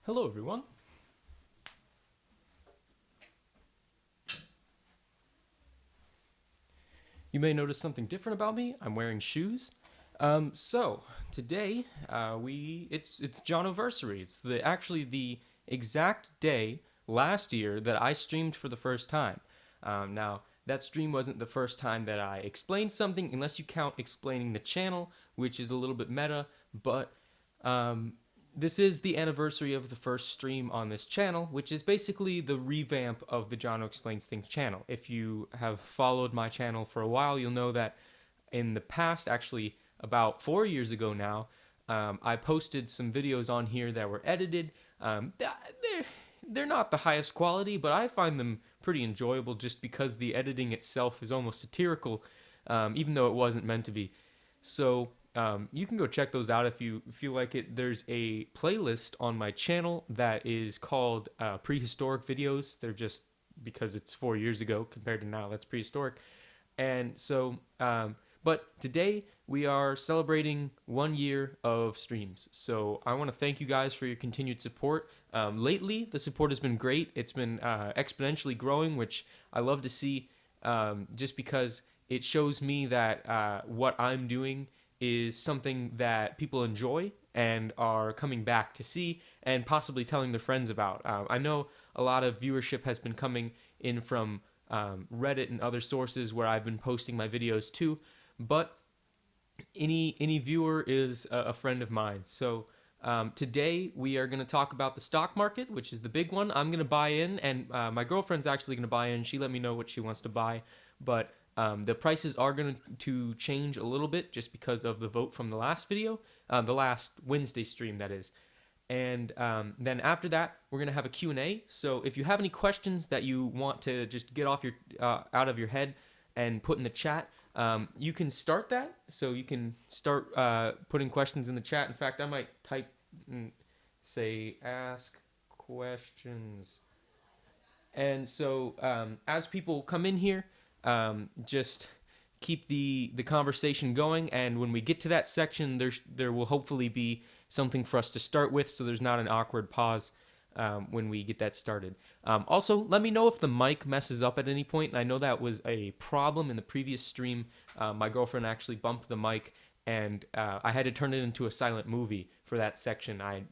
Hello, everyone. You may notice something different about me. I'm wearing shoes. So today it's Jonoversary. It's actually the exact day last year that I streamed for the first time. Now that stream wasn't the first time that I explained something, unless you count explaining the channel, which is a little bit meta. But um, this is the anniversary of the first stream on this channel, which is basically the revamp of the Jono Explains Things channel. If you have followed my channel for a while, you'll know that in the past, actually about 4 years ago now, I posted some videos on here that were edited. They're not the highest quality, but I find them pretty enjoyable just because the editing itself is almost satirical, even though it wasn't meant to be. So you can go check those out if you feel like it. There's a playlist on my channel that is called Prehistoric Videos. They're just because it's 4 years ago compared to now, that's prehistoric. And so, but today we are celebrating 1 year of streams. So I want to thank you guys for your continued support. Lately, the support has been great. It's been exponentially growing, which I love to see just because it shows me that what I'm doing is something that people enjoy and are coming back to see and possibly telling their friends about. I know a lot of viewership has been coming in from Reddit and other sources where I've been posting my videos too, but any viewer is a friend of mine. So today we are going to talk about the stock market, which is the big one. I'm going to buy in, and my girlfriend's actually going to buy in. She let me know what she wants to buy, but the prices are going to change a little bit just because of the vote from the last video, the last Wednesday stream, that is. And then after that, we're going to have a Q&A. So if you have any questions that you want to just get off your out of your head and put in the chat, you can start that. So you can start putting questions in the chat. In fact, I might type and say ask questions. And so as people come in here, just keep the conversation going. And when we get to that section, there will hopefully be something for us to start with, so there's not an awkward pause when we get that started. Also, let me know if the mic messes up at any point. And I know that was a problem in the previous stream. My girlfriend actually bumped the mic, and I had to turn it into a silent movie for that section. I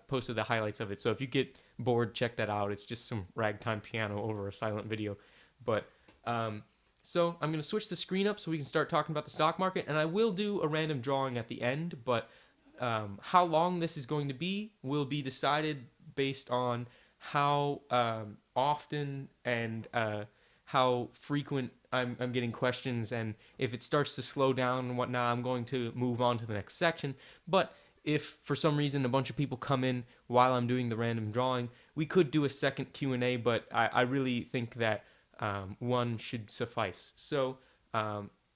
posted the highlights of it, so if you get bored, check that out. It's just some ragtime piano over a silent video. But so I'm going to switch the screen up so we can start talking about the stock market, and I will do a random drawing at the end, but how long this is going to be will be decided based on how often and how frequent I'm getting questions, and if it starts to slow down and whatnot, I'm going to move on to the next section. But if for some reason a bunch of people come in while I'm doing the random drawing, we could do a second Q&A, but I really think that one should suffice. So,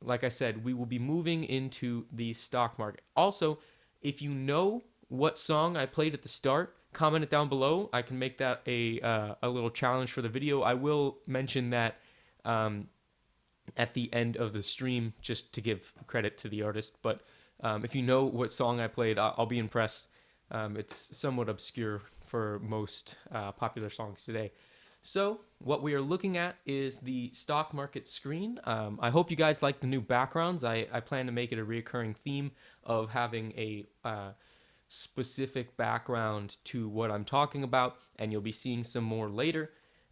like I said, we will be moving into the stock market. Also, if you know what song I played at the start, comment it down below. I can make that a little challenge for the video. I will mention that at the end of the stream, just to give credit to the artist. But if you know what song I played, I'll be impressed. It's somewhat obscure for most popular songs today. So what we are looking at is the stock market screen. I hope you guys like the new backgrounds. I plan to make it a recurring theme of having a specific background to what I'm talking about, and you'll be seeing some more later.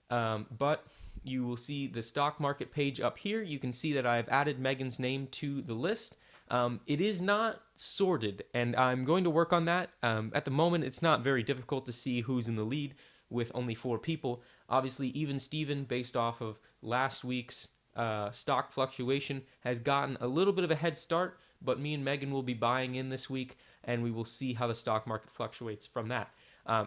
But you will see the stock market page up here. You can see that I've added Megan's name to the list. It is not sorted, and I'm going to work on that. At the moment, it's not very difficult to see who's in the lead with only 4 people. Obviously, even Steven, based off of last week's stock fluctuation, has gotten a little bit of a head start, but me and Megan will be buying in this week, and we will see how the stock market fluctuates from that.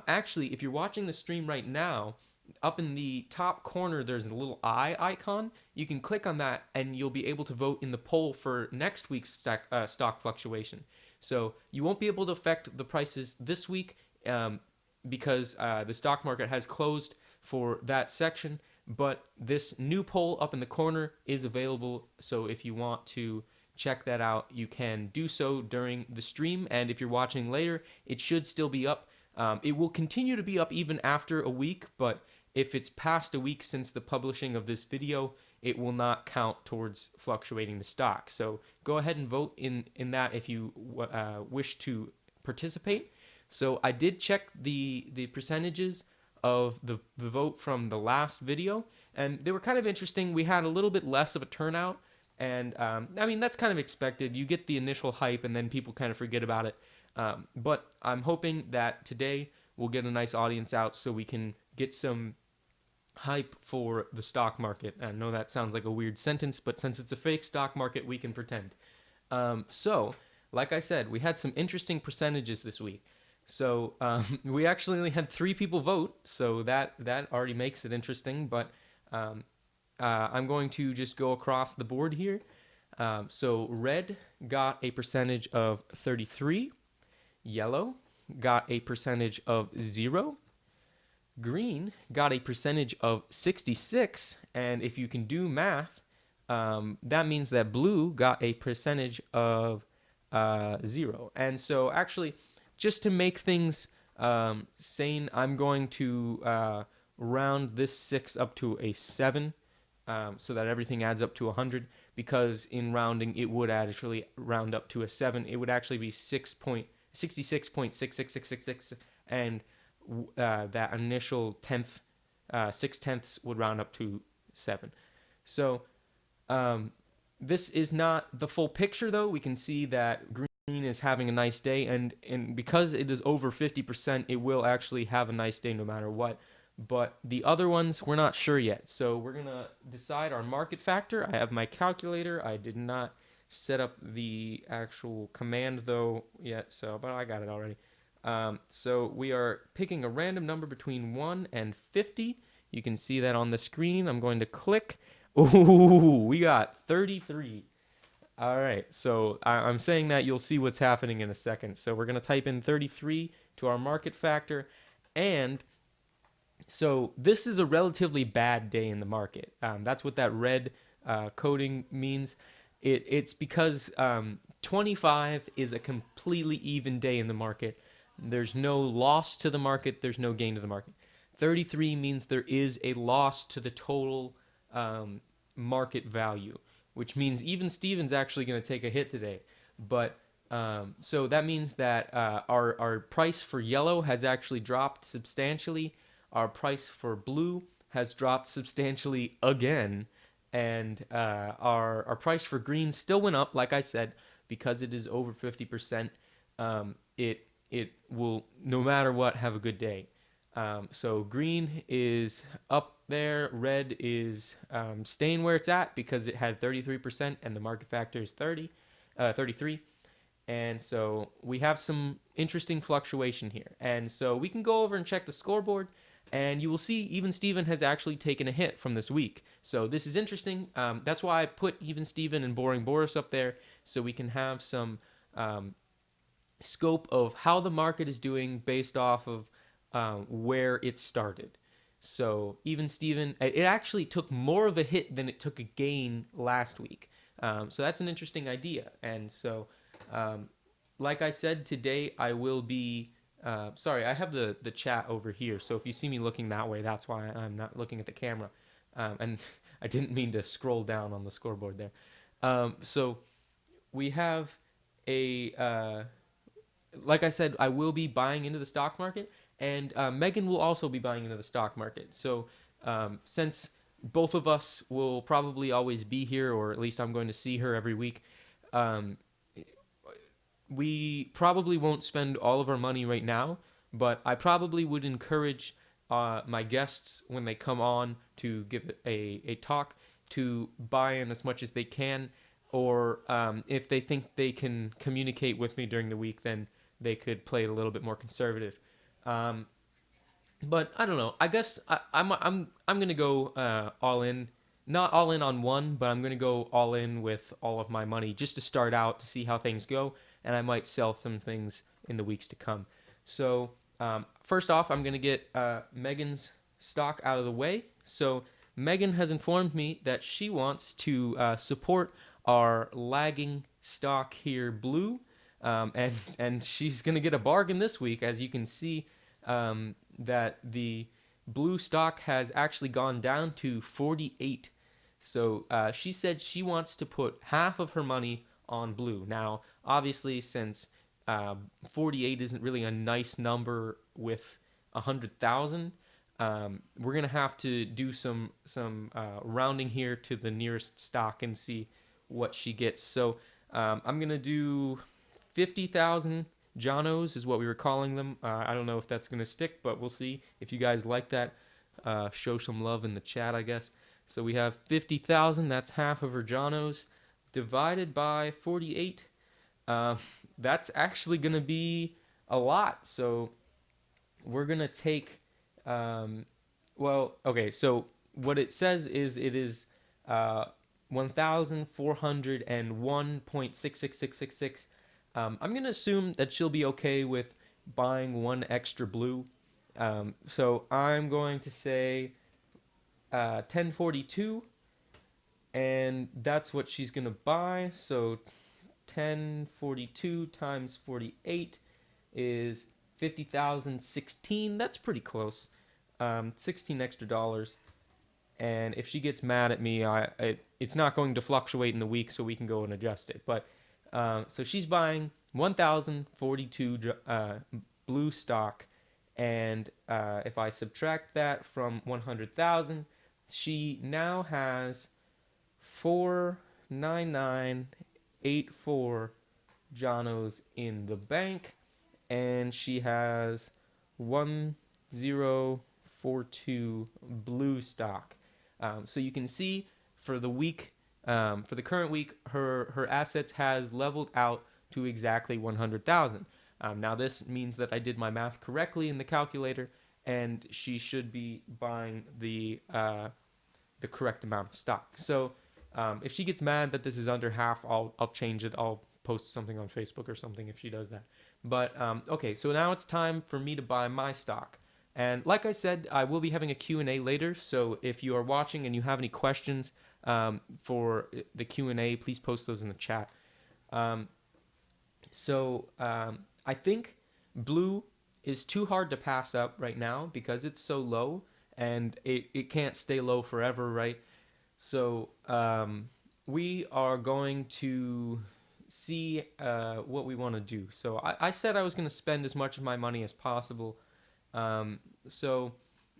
Actually, if you're watching the stream right now, up in the top corner, there's a little eye icon. You can click on that, and you'll be able to vote in the poll for next week's stock fluctuation. So you won't be able to affect the prices this week because the stock market has closed for that section, but this new poll up in the corner is available. So if you want to check that out, you can do so during the stream, and if you're watching later, it should still be up. It will continue to be up even after a week, but if it's past a week since the publishing of this video, it will not count towards fluctuating the stock. So go ahead and vote in that if you wish to participate. So I did check the percentages of the vote from the last video, and they were kind of interesting. We had a little bit less of a turnout, and I mean, that's kind of expected. You get the initial hype, and then people kind of forget about it. But I'm hoping that today we'll get a nice audience out so we can get some hype for the stock market. I know that sounds like a weird sentence, but since it's a fake stock market, we can pretend. So, like I said, we had some interesting percentages this week. So we actually only had 3 people vote, so that already makes it interesting. But I'm going to just go across the board here. So red got a percentage of 33, yellow got a percentage of 0, green got a percentage of 66, and if you can do math, that means that blue got a percentage of 0. And so actually, just to make things sane, I'm going to round this 6 up to a 7, so that everything adds up to 100, because in rounding it would actually round up to a 7. It would actually be 66.66666, and that initial 6/10 would round up to 7. So this is not the full picture, though. We can see that green is having a nice day, and because it is over 50%, it will actually have a nice day no matter what. But the other ones, we're not sure yet. So we're going to decide our market factor. I have my calculator. I did not set up the actual command, though, yet, but I got it already. So we are picking a random number between 1 and 50. You can see that on the screen. I'm going to click. Ooh, we got 33. All right, so I'm saying that you'll see what's happening in a second. So we're going to type in 33 to our market factor, and so this is a relatively bad day in the market. That's what that red coding means. It's because 25 is a completely even day in the market. There's no loss to the market. There's no gain to the market. 33 means there is a loss to the total market value, which means even Steven's actually going to take a hit today. But so that means that our price for yellow has actually dropped substantially. Our price for blue has dropped substantially again. And our price for green still went up, like I said, because it is over 50%. It will, no matter what, have a good day. So green is up there. Red is staying where it's at because it had 33% and the market factor is 33. And so we have some interesting fluctuation here. And so we can go over and check the scoreboard, and you will see even Steven has actually taken a hit from this week. So this is interesting. That's why I put even Steven and Boring Boris up there, so we can have some scope of how the market is doing based off of where it started. So even Steven, it actually took more of a hit than it took a gain last week. So that's an interesting idea. And so, like I said, today I will be... sorry, I have the chat over here. So if you see me looking that way, that's why I'm not looking at the camera. And I didn't mean to scroll down on the scoreboard there. So we have a... like I said, I will be buying into the stock market, and Megan will also be buying into the stock market. So since both of us will probably always be here, or at least I'm going to see her every week, we probably won't spend all of our money right now, but I probably would encourage my guests when they come on to give a talk to buy in as much as they can, or if they think they can communicate with me during the week, then they could play it a little bit more conservative. But I don't know. I guess I'm gonna go all in. Not all in on one, but I'm gonna go all in with all of my money just to start out to see how things go, and I might sell some things in the weeks to come. So first off, I'm gonna get Megan's stock out of the way. So Megan has informed me that she wants to support our lagging stock here, blue. And she's going to get a bargain this week. As you can see, that the blue stock has actually gone down to 48. So she said she wants to put half of her money on blue. Now, obviously, since 48 isn't really a nice number with 100,000, we're gonna have to do some rounding here to the nearest stock and see what she gets. So I'm gonna do 50,000 Jonos is what we were calling them. I don't know if that's gonna stick, but we'll see. If you guys like that, show some love in the chat, I guess. So we have 50,000. That's half of her Jonos divided by 48. Uh, that's actually gonna be a lot. So we're gonna take well, okay, so what it says is it is 1,401.66666. I'm going to assume that she'll be okay with buying one extra blue. So I'm going to say 1042, and that's what she's going to buy. So 1042 times 48 is 50,016. That's pretty close. 16 extra dollars. And if she gets mad at me, it's not going to fluctuate in the week, so we can go and adjust it. But so she's buying 1,042 blue stock, and if I subtract that from 100,000, she now has 49984 Jonos in the bank, and she has 1042 blue stock. So you can see for the week, for the current week, her assets has leveled out to exactly 100,000. Now this means that I did my math correctly in the calculator, and she should be buying the correct amount of stock. So if she gets mad that this is under half, I'll change it. I'll post something on Facebook or something if she does that. But okay, so now it's time for me to buy my stock. And like I said, I will be having a Q&A later, so if you are watching and you have any questions for the Q&A, please post those in the chat. I think blue is too hard to pass up right now because it's so low, and it can't stay low forever, right? So we are going to see what we want to do. So I said I was going to spend as much of my money as possible. So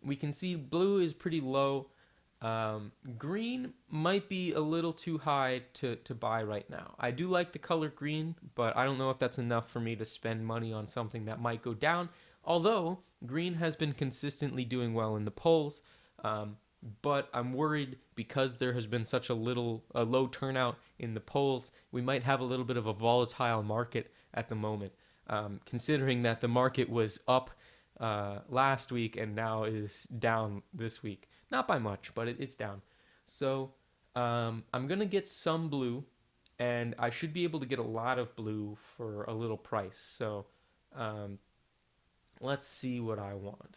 we can see blue is pretty low. Green might be a little too high to buy right now. I do like the color green, but I don't know if that's enough for me to spend money on something that might go down. Although green has been consistently doing well in the polls, but I'm worried because there has been such a low turnout in the polls, we might have a little bit of a volatile market at the moment, considering that the market was up last week and now is down this week. Not by much, but it's down. So I'm going to get some blue, and I should be able to get a lot of blue for a little price. So let's see what I want.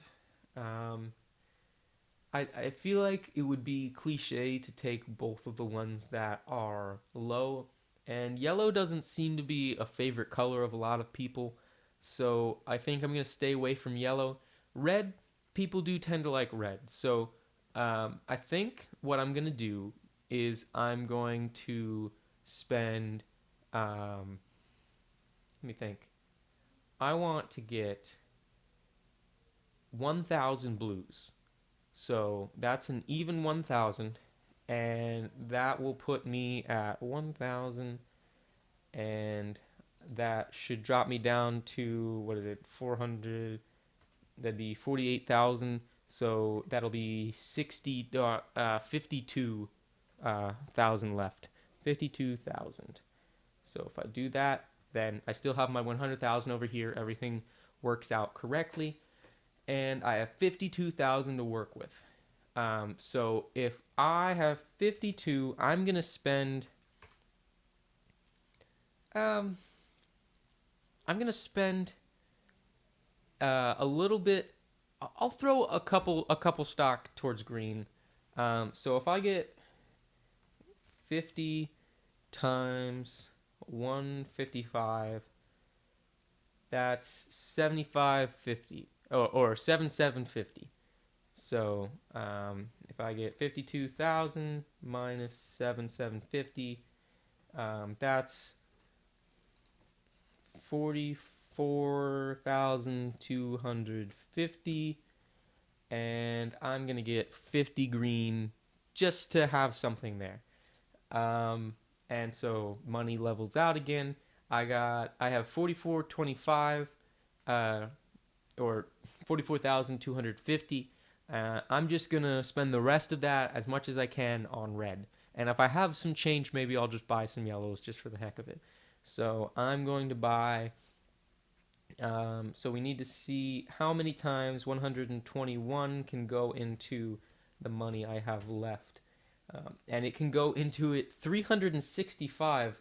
I feel like it would be cliche to take both of the ones that are low, and yellow doesn't seem to be a favorite color of a lot of people, so I think I'm going to stay away from yellow. Red, people do tend to like red, so I think what I'm going to do is I'm going to spend, let me think, I want to get 1,000 blues. So that's an even 1,000, and that will put me at 1,000, and that should drop me down to, what is it, 400, that'd be 48,000, so that'll be 52,000 left, 52,000. So if I do that, then I still have my 100,000 over here, everything works out correctly, and I have 52,000 to work with. So if I have 52, I'm gonna spend. I'm gonna spend a little bit. I'll throw a couple stock towards green. So if I get 50 times 155, that's 75.50. or 7,750. So if I get 52,000 minus 7,750, that's 44,250, and I'm gonna get 50 green just to have something there. Um, and so money levels out again. I have 4425, or 44,250. I'm just gonna spend the rest of that as much as I can on red. And if I have some change, maybe I'll just buy some yellows just for the heck of it. So I'm going to buy. So we need to see how many times 121 can go into the money I have left. And it can go into it 365.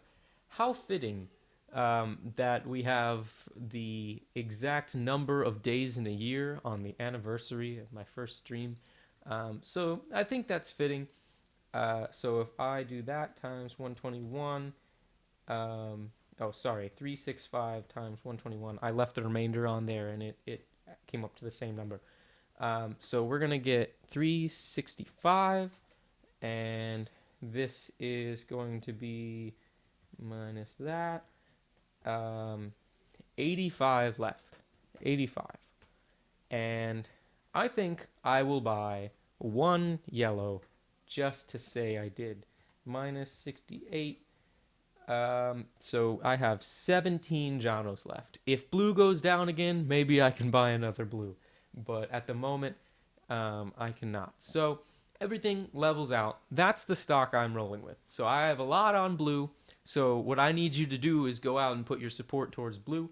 How fitting that we have the exact number of days in a year on the anniversary of my first stream. So I think that's fitting. So if I do that times 121, oh, sorry, 365 times 121. I left the remainder on there and it came up to the same number. So we're going to get 365, and this is going to be minus that. 85 left. 85. And I think I will buy one yellow just to say I did. Minus 68. So I have 17 Jonos left. If blue goes down again, maybe I can buy another blue. But at the moment, I cannot. So everything levels out. That's the stock I'm rolling with. So I have a lot on blue. So what I need you to do is go out and put your support towards blue.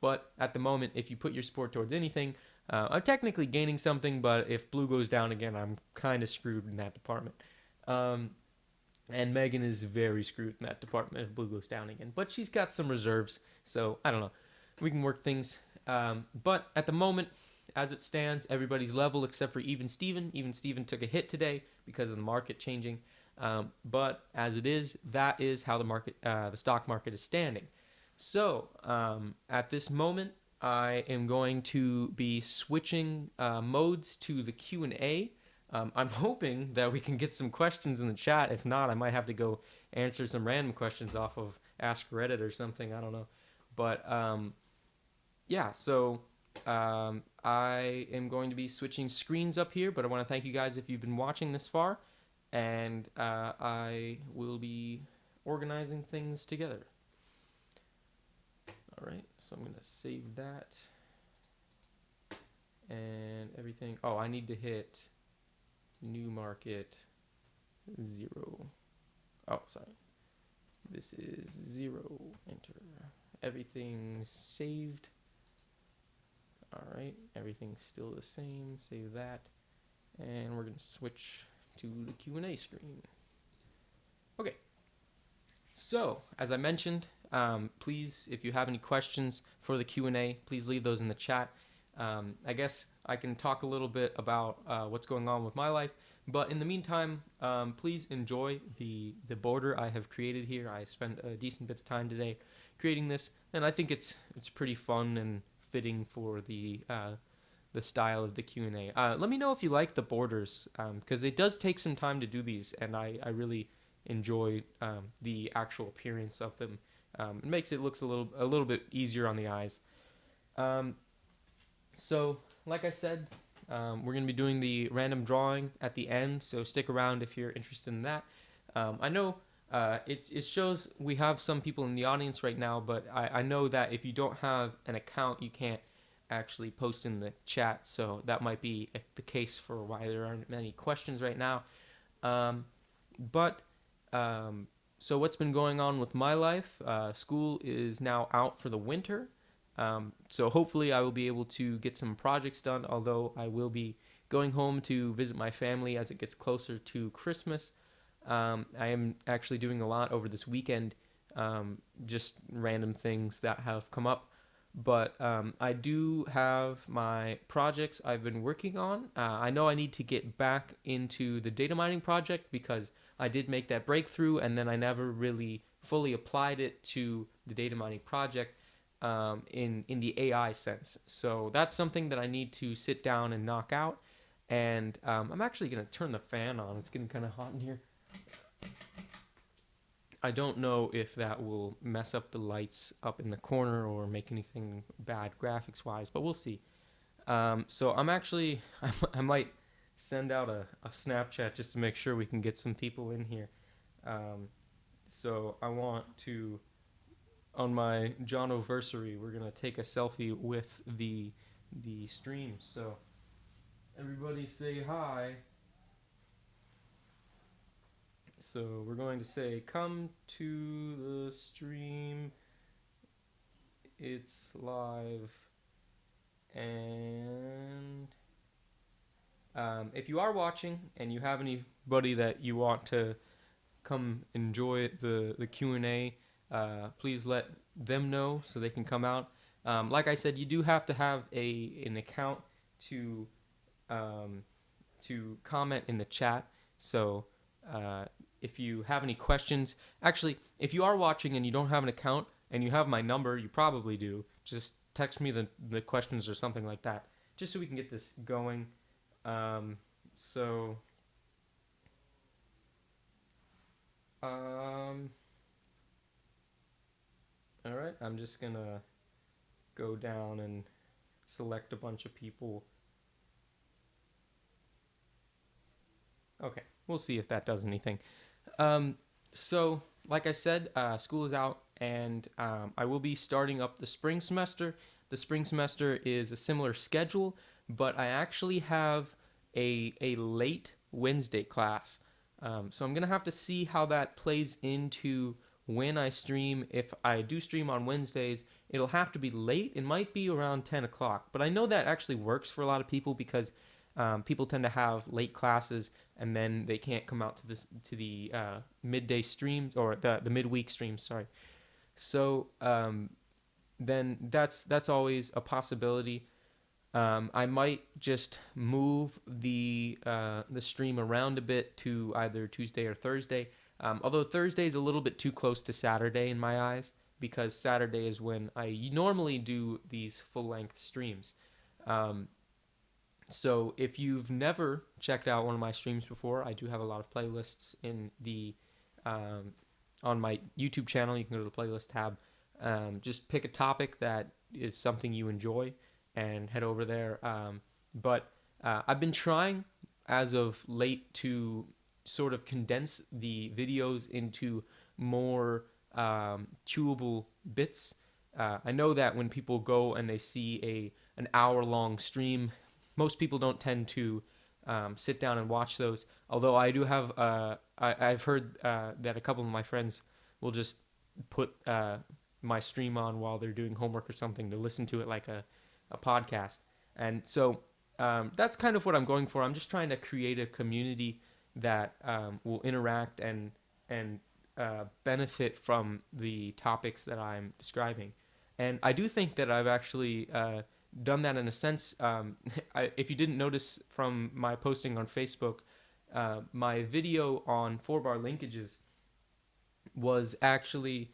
But at the moment, if you put your support towards anything, I'm technically gaining something, but if blue goes down again, I'm kind of screwed in that department. And Megan is very screwed in that department if blue goes down again. But she's got some reserves, so I don't know. We can work things. But at the moment, as it stands, everybody's level except for Even Steven. Even Steven took a hit today because of the market changing. But as it is, that is how the stock market is standing. So at this moment, I am going to be switching modes to the Q&A. I'm hoping that we can get some questions in the chat. If not, I might have to go answer some random questions off of Ask Reddit or something. I don't know. But yeah, so I am going to be switching screens up here. But I want to thank you guys if you've been watching this far. And I will be organizing things together. All right, so I'm going to save that. And everything. Oh, I need to hit new market 0. Oh, sorry. This is 0. Enter. Everything's saved. All right, everything's still the same. Save that. And we're going to switch to the Q&A screen. Okay. So, as I mentioned, please, if you have any questions for the Q&A, please leave those in the chat. I guess I can talk a little bit about what's going on with my life, but in the meantime, please enjoy the border I have created here. I spent a decent bit of time today creating this, and I think it's pretty fun and fitting for the style of the Q&A. Let me know if you like the borders, because it does take some time to do these, and I really enjoy the actual appearance of them. It makes it looks a little bit easier on the eyes. So, like I said, we're going to be doing the random drawing at the end, so stick around if you're interested in that. I know it shows we have some people in the audience right now, but I know that if you don't have an account, you can't actually post in the chat, so that might be the case for why there aren't many questions right now. So what's been going on with my life? School is now out for the winter. So hopefully I will be able to get some projects done, although I will be going home to visit my family as it gets closer to Christmas. I am actually doing a lot over this weekend, just random things that have come up. But I do have my projects I've been working on. I know I need to get back into the data mining project because I did make that breakthrough and then I never really fully applied it to the data mining project. in the AI sense. So that's something that I need to sit down and knock out. And I'm actually gonna turn the fan on. It's getting kind of hot in here. I don't know if that will mess up the lights up in the corner or make anything bad graphics wise, but we'll see. So I'm actually, I might send out a Snapchat just to make sure we can get some people in here. Um, so I want to, on my Jonoversary, we're gonna take a selfie with the stream. So everybody say hi. So we're going to say, come to the stream. It's live. And if you are watching and you have anybody that you want to come enjoy the Q&A, please let them know so they can come out. Like I said, you do have to have an account to comment in the chat. So if you have any questions, actually, if you are watching and you don't have an account and you have my number, you probably do. Just text me the questions or something like that, just so we can get this going. So, all right, I'm just gonna go down and select a bunch of people. Okay, we'll see if that does anything. So, like I said, school is out, and I will be starting up the spring semester. The spring semester is a similar schedule, but I actually have a late Wednesday class. So I'm gonna have to see how that plays into when I stream. If I do stream on Wednesdays, it'll have to be late. It might be around 10 o'clock, but I know that actually works for a lot of people because people tend to have late classes and then they can't come out to the midday streams or the midweek streams. Sorry. So then that's always a possibility. I might just move the stream around a bit to either Tuesday or Thursday. Although Thursday is a little bit too close to Saturday in my eyes, because Saturday is when I normally do these full length streams. So if you've never checked out one of my streams before, I do have a lot of playlists in the on my YouTube channel. You can go to the playlist tab. Just pick a topic that is something you enjoy and head over there. But I've been trying as of late to sort of condense the videos into more chewable bits. I know that when people go and they see an hour long stream, most people don't tend to sit down and watch those. Although I do have, I've heard that a couple of my friends will just put my stream on while they're doing homework or something to listen to it like a podcast. And so that's kind of what I'm going for. I'm just trying to create a community that will interact and benefit from the topics that I'm describing. And I do think that I've actually done that in a sense. If you didn't notice from my posting on Facebook, my video on 4-bar linkages was actually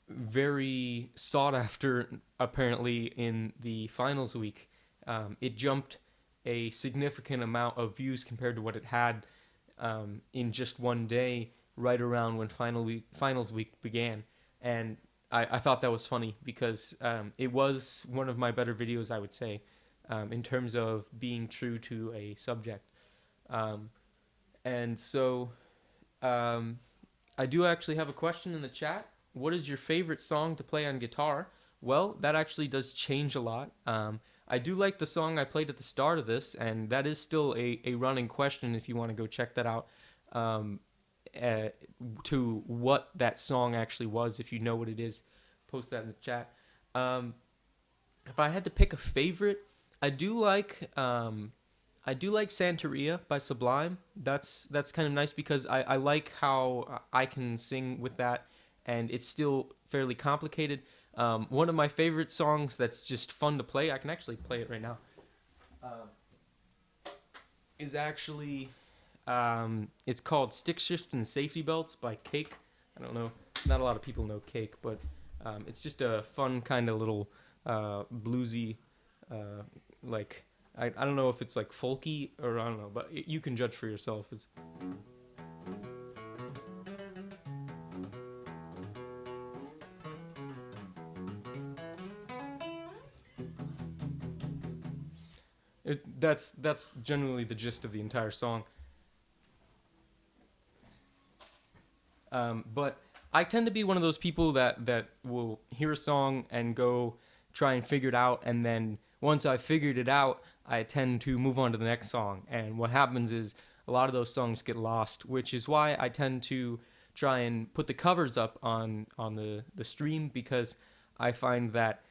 very sought after, apparently, in the finals week. It jumped a significant amount of views compared to what it had in just one day, right around when finals week began. And I thought that was funny because it was one of my better videos, I would say, in terms of being true to a subject. And so I do actually have a question in the chat. What is your favorite song to play on guitar? Well, that actually does change a lot. I do like the song I played at the start of this, and that is still a running question if you want to go check that out. To what that song actually was, if you know what it is, post that in the chat. If I had to pick a favorite, I do like Santeria by Sublime. That's kind of nice because I like how I can sing with that, and it's still fairly complicated. One of my favorite songs that's just fun to play, I can actually play it right now, is actually, it's called Stick Shift and Safety Belts by Cake. I don't know, not a lot of people know Cake, but It's just a fun kind of little bluesy, like I don't know if it's like folky or I don't know, but you can judge for yourself. That's generally the gist of the entire song. But I tend to be one of those people that will hear a song and go try and figure it out, and then once I figured it out, I tend to move on to the next song. And what happens is a lot of those songs get lost, which is why I tend to try and put the covers up on the stream, because I find that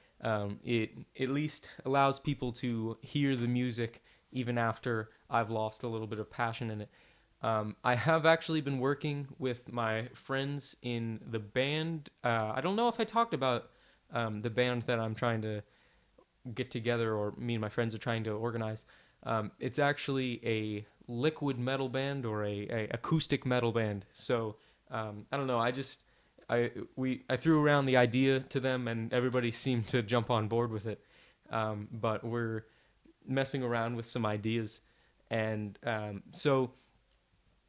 it at least allows people to hear the music even after I've lost a little bit of passion in it. I have actually been working with my friends in the band. I don't know if I talked about the band that I'm trying to get together, or me and my friends are trying to organize. It's actually a liquid metal band, or a acoustic metal band. So I don't know. I threw around the idea to them, and everybody seemed to jump on board with it. But we're messing around with some ideas, and so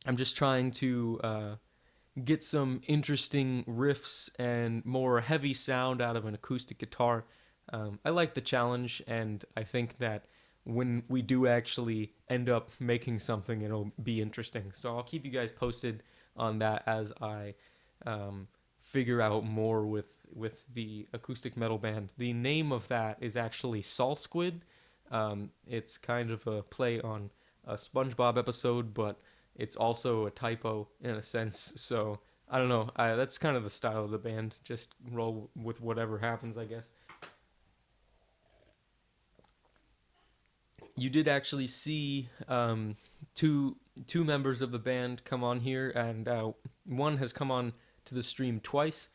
I'm just trying to get some interesting riffs and more heavy sound out of an acoustic guitar. I like the challenge, and I think that when we do actually end up making something, it'll be interesting. So I'll keep you guys posted on that as I figure out more with the acoustic metal band. The name of that is actually Salt Squid. It's kind of a play on a SpongeBob episode, but it's also a typo in a sense. So I don't know. That's kind of the style of the band. Just roll with whatever happens, I guess. You did actually see two members of the band come on here, and one has come on to the stream twice.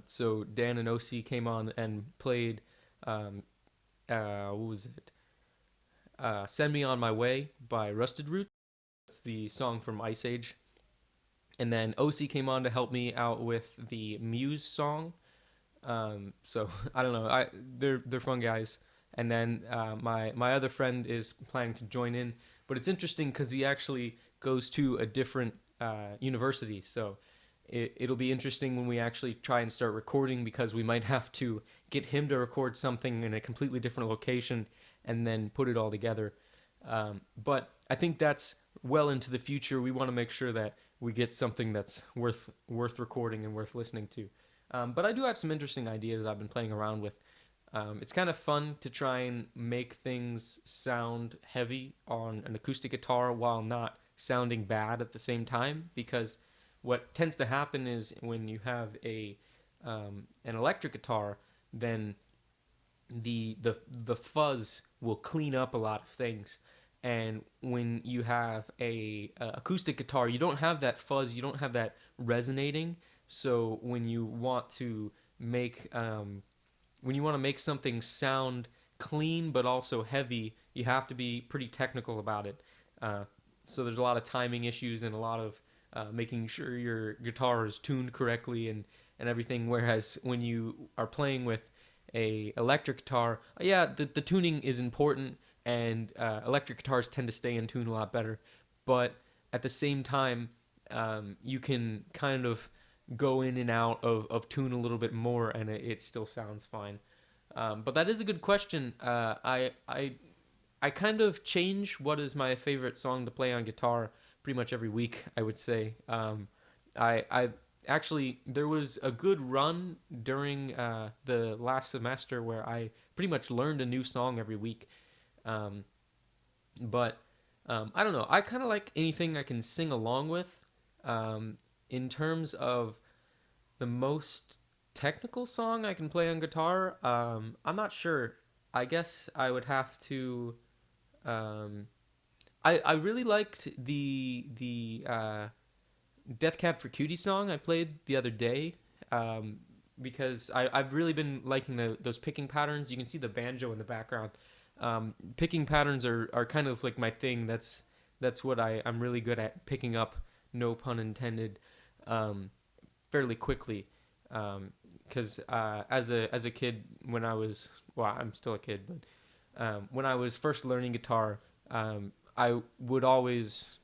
So Dan and OC came on and played. What was it? "Send Me on My Way" by Rusted Root. It's the song from Ice Age. And then OC came on to help me out with the Muse song. So I don't know. They're fun guys. And then my other friend is planning to join in, but it's interesting because he actually goes to a different university. So it'll be interesting when we actually try and start recording, because we might have to get him to record something in a completely different location and then put it all together. But I think that's well into the future. We want to make sure that we get something that's worth recording and worth listening to. But I do have some interesting ideas I've been playing around with. It's kind of fun to try and make things sound heavy on an acoustic guitar while not sounding bad at the same time, because what tends to happen is when you have an electric guitar, then the fuzz will clean up a lot of things. And when you have a acoustic guitar, you don't have that fuzz, you don't have that resonating. So make when you want to make something sound clean but also heavy, you have to be pretty technical about it. So there's a lot of timing issues and a lot of making sure your guitar is tuned correctly and everything. Whereas when you are playing with a electric guitar, yeah, the tuning is important, and electric guitars tend to stay in tune a lot better. But at the same time, you can kind of go in and out of tune a little bit more, and it still sounds fine. But that is a good question. I kind of change what is my favorite song to play on guitar pretty much every week, I would say. I actually, there was a good run during the last semester where I pretty much learned a new song every week. Um, but I don't know. I kind of like anything I can sing along with. In terms of the most technical song I can play on guitar, I'm not sure. I guess I would have to. Um, I really liked the Death Cab for Cutie song I played the other day, because I've really been liking those picking patterns. You can see the banjo in the background. Picking patterns are kind of like my thing. That's what I'm really good at, picking up, no pun intended, fairly quickly. because as a kid, when I was, well, I'm still a kid, but when I was first learning guitar, I would always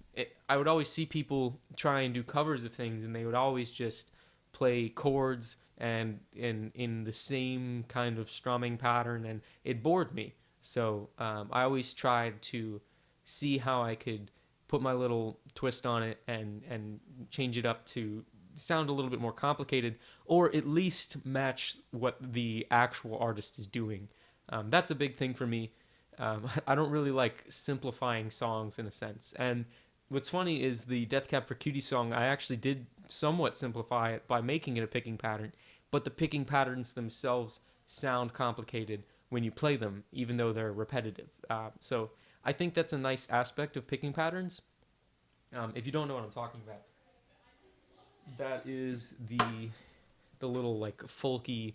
see people try and do covers of things, and they would always just play chords and in the same kind of strumming pattern, and it bored me. So I always tried to see how I could put my little twist on it and change it up to sound a little bit more complicated, or at least match what the actual artist is doing. That's a big thing for me. I don't really like simplifying songs in a sense. And what's funny is the Death Cab for Cutie song, I actually did somewhat simplify it by making it a picking pattern, but the picking patterns themselves sound complicated when you play them, even though they're repetitive. So I think that's a nice aspect of picking patterns. If you don't know what I'm talking about, that is the little like folky.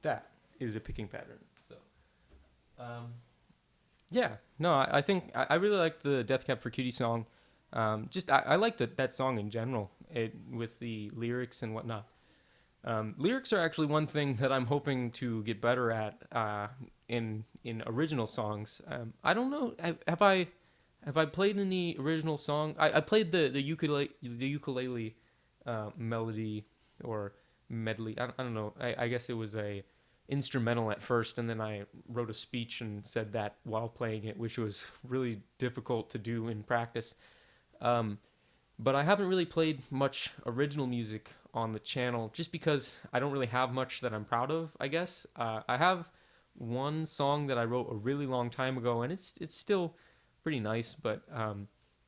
That is a picking pattern. So, um, yeah, no, I think I really like the Death Cab for Cutie song. Just I like that song in general, with the lyrics and whatnot. Lyrics are actually one thing that I'm hoping to get better at in original songs. I don't know. Have I played any original song? I played the ukulele melody or medley. I don't know. I guess it was a instrumental at first, and then I wrote a speech and said that while playing it, which was really difficult to do in practice. Um, but I haven't really played much original music on the channel just because I don't really have much that I'm proud of, I guess. I have one song that I wrote a really long time ago, and it's still pretty nice, but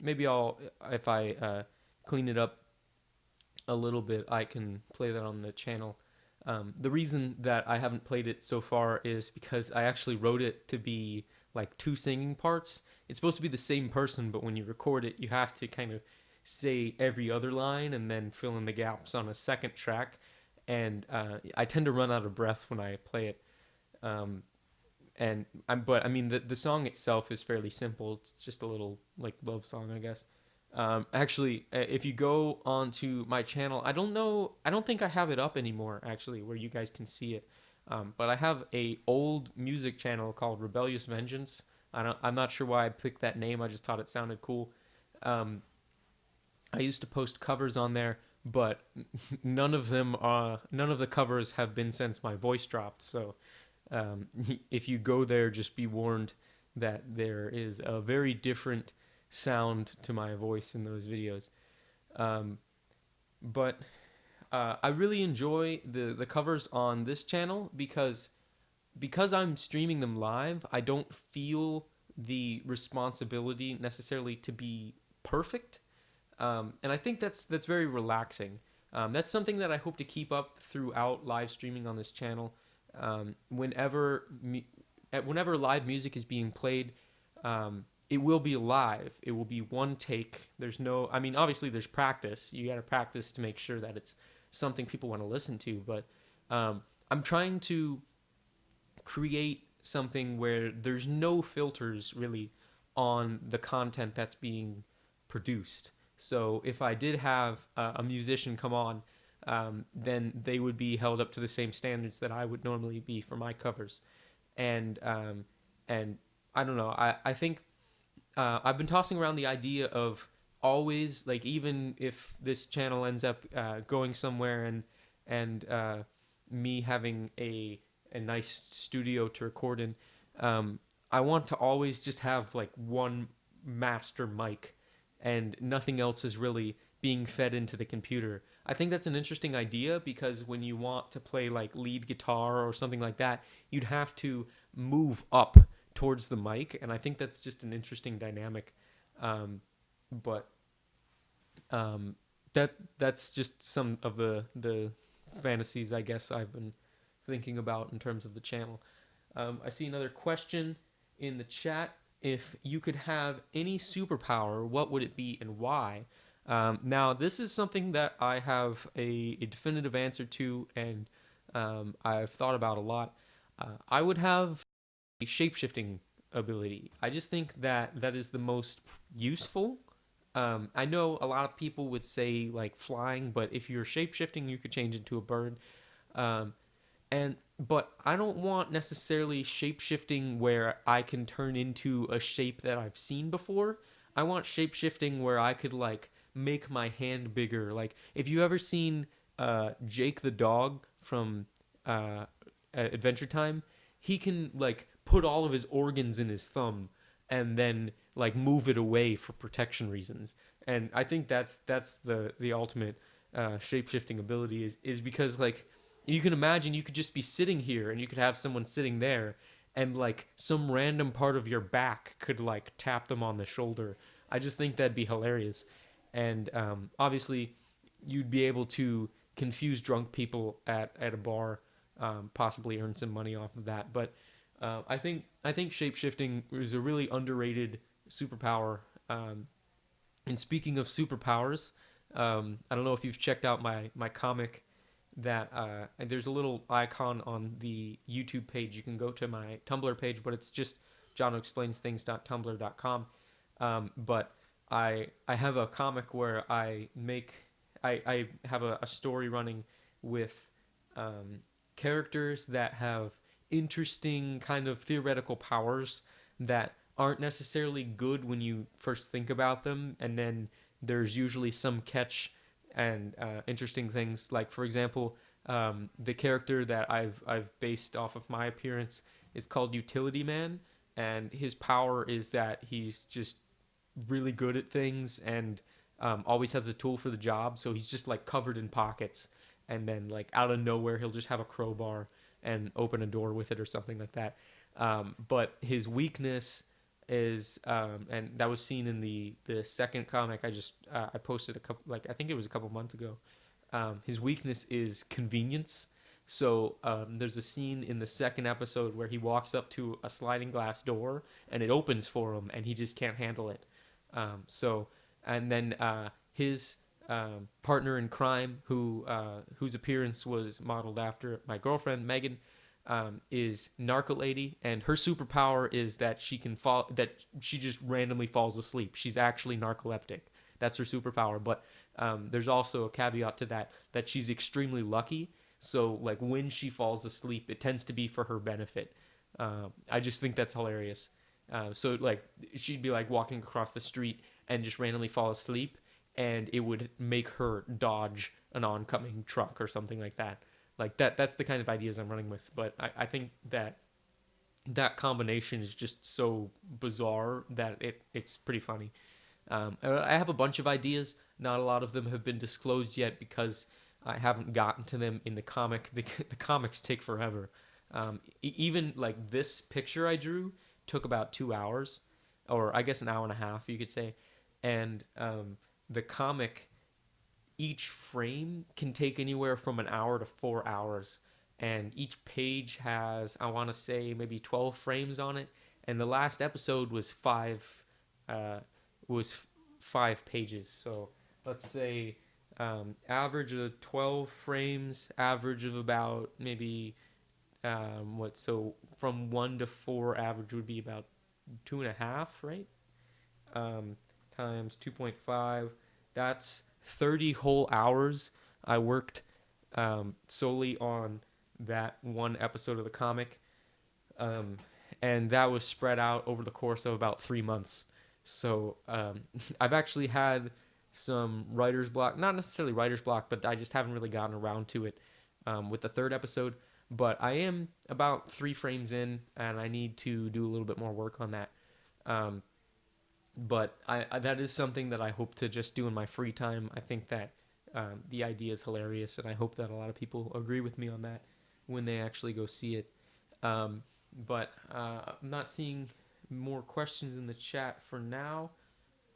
maybe if I clean it up a little bit, I can play that on the channel. The reason that I haven't played it so far is because I actually wrote it to be like two singing parts. It's supposed to be the same person, but when you record it, you have to kind of say every other line and then fill in the gaps on a second track. And I tend to run out of breath when I play it. Um, but I mean, the song itself is fairly simple. It's just a little like love song, I guess. Actually, if you go onto my channel, I don't know, I don't think I have it up anymore, actually, where you guys can see it. But I have a old music channel called Rebellious Vengeance. I'm not sure why I picked that name. I just thought it sounded cool. Um, I used to post covers on there, but none of the covers have been since my voice dropped. So um, if you go there, just be warned that there is a very different sound to my voice in those videos. Um, but I really enjoy the covers on this channel because I'm streaming them live. I don't feel the responsibility necessarily to be perfect, and I think that's very relaxing. That's something that I hope to keep up throughout live streaming on this channel. Whenever live music is being played, it will be live. It will be one take. There's no, I mean, obviously there's practice. You got to practice to make sure that it's something people want to listen to. But I'm trying to create something where there's no filters really on the content that's being produced. So if I did have a musician come on, then they would be held up to the same standards that I would normally be for my covers. And um, and I don't know. I think I've been tossing around the idea of always, like, even if this channel ends up going somewhere and me having a nice studio to record in, I want to always just have like one master mic and nothing else is really being fed into the computer. I think that's an interesting idea because when you want to play like lead guitar or something like that, you'd have to move up towards the mic, and I think that's just an interesting dynamic. But that's just some of the fantasies I guess I've been thinking about in terms of the channel. I see another question in the chat. If you could have any superpower, what would it be and why? Now, this is something that I have a definitive answer to, and I've thought about a lot. I would have a shapeshifting ability. I just think that that is the most useful. I know a lot of people would say like flying, but if you're shapeshifting, you could change into a bird. Um, and but I don't want necessarily shape shifting where I can turn into a shape that I've seen before. I want shape shifting where I could like make my hand bigger. Like if you ever seen Jake the dog from uh, Adventure Time, he can like put all of his organs in his thumb and then like move it away for protection reasons. And I think that's the ultimate shape shifting ability is because like you can imagine you could just be sitting here and you could have someone sitting there and like some random part of your back could like tap them on the shoulder. I just think that'd be hilarious. And obviously, you'd be able to confuse drunk people at a bar, possibly earn some money off of that. But I think shape shifting is a really underrated superpower. And speaking of superpowers, I don't know if you've checked out my comic that there's a little icon on the YouTube page. You can go to my Tumblr page, but it's just jonoexplainsthings.tumblr.com. But I have a comic where I have a story running with characters that have interesting kind of theoretical powers that aren't necessarily good when you first think about them, and then there's usually some catch and interesting things. Like for example, the character that I've based off of my appearance is called Utility Man, and his power is that he's just really good at things and always has the tool for the job. So he's just like covered in pockets, and then like out of nowhere he'll just have a crowbar and open a door with it or something like that. But his weakness is, and that was seen in the second comic I posted a couple, like I think it was a couple months ago. His weakness is convenience. So there's a scene in the second episode where he walks up to a sliding glass door and it opens for him, and he just can't handle it. So and then his partner in crime, whose appearance was modeled after my girlfriend Megan, is Narco Lady, and her superpower is that she can fall, that she just randomly falls asleep. She's actually narcoleptic. That's her superpower. But there's also a caveat to that she's extremely lucky. So like when she falls asleep, it tends to be for her benefit. I just think that's hilarious. So like she'd be like walking across the street and just randomly fall asleep, and it would make her dodge an oncoming truck or something like that. Like that's the kind of ideas I'm running with. But I think that that combination is just so bizarre that it's pretty funny. I have a bunch of ideas. Not a lot of them have been disclosed yet because I haven't gotten to them in the comic. The comics take forever. Even like this picture I drew took about 2 hours, or I guess an hour and a half, you could say. And the comic, each frame can take anywhere from an hour to 4 hours, and each page has, I want to say, maybe 12 frames on it. And the last episode was uh, was 5 pages. So let's say average of 12 frames, average of about maybe what? So from 1 to 4, average would be about 2.5, right? um, Times 2.5. That's 30 whole hours I worked solely on that one episode of the comic. Um, and that was spread out over the course of about 3 months. So I've actually had some writer's block, not necessarily writer's block, but I just haven't really gotten around to it with the third episode. But I am about 3 frames in, and I need to do a little bit more work on that. Um, but that is something that I hope to just do in my free time. I think that the idea is hilarious, and I hope that a lot of people agree with me on that when they actually go see it. But I'm not seeing more questions in the chat for now.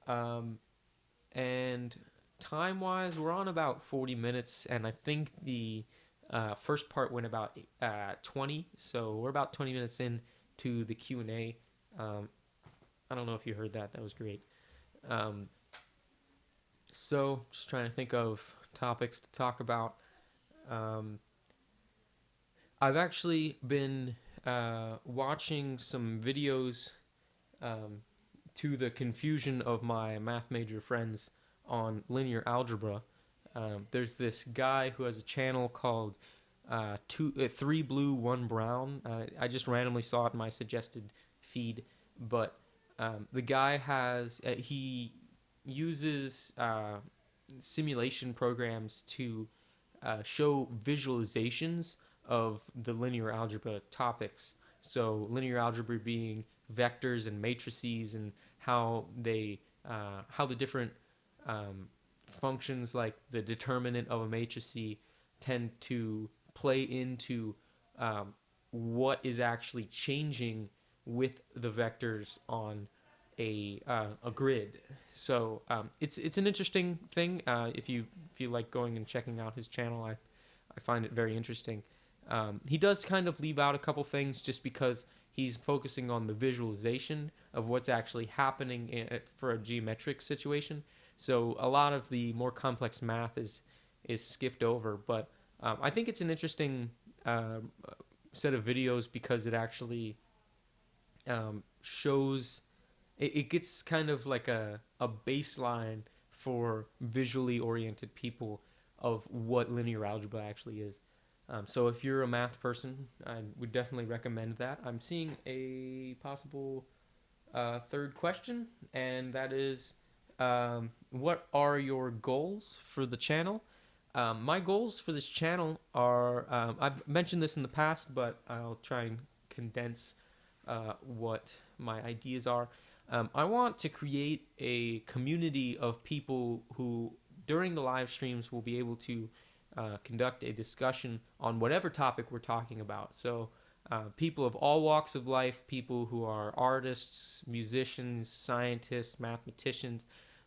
Um, and time wise, we're on about 40 minutes, and I think the first part went about 20, so we're about 20 minutes in to the Q&A. Um, I don't know if you heard that. That was great. Um, So, just trying to think of topics to talk about. Um, I've actually been watching some videos um, to the confusion of my math major friends on linear algebra. There's this guy who has a channel called Three Blue, One Brown. I just randomly saw it in my suggested feed, but the guy he uses simulation programs to show visualizations of the linear algebra topics. So linear algebra being vectors and matrices and how the different um, functions like the determinant of a matrix tend to play into um, what is actually changing with the vectors on a grid. So it's an interesting thing. If you feel like going and checking out his channel, I find it very interesting. He does kind of leave out a couple things just because he's focusing on the visualization of what's actually happening for a geometric situation. So a lot of the more complex math is skipped over, but I think it's an interesting set of videos because it actually shows it gets kind of like a baseline for visually oriented people of what linear algebra actually is. So if you're a math person, I would definitely recommend that. I'm seeing a possible third question, and that is, what are your goals for the channel? My goals for this channel are, I've mentioned this in the past, but I'll try and condense what my ideas are. I want to create a community of people who, during the live streams, will be able to conduct a discussion on whatever topic we're talking about. So, people of all walks of life, people who are artists, musicians, scientists, mathematicians,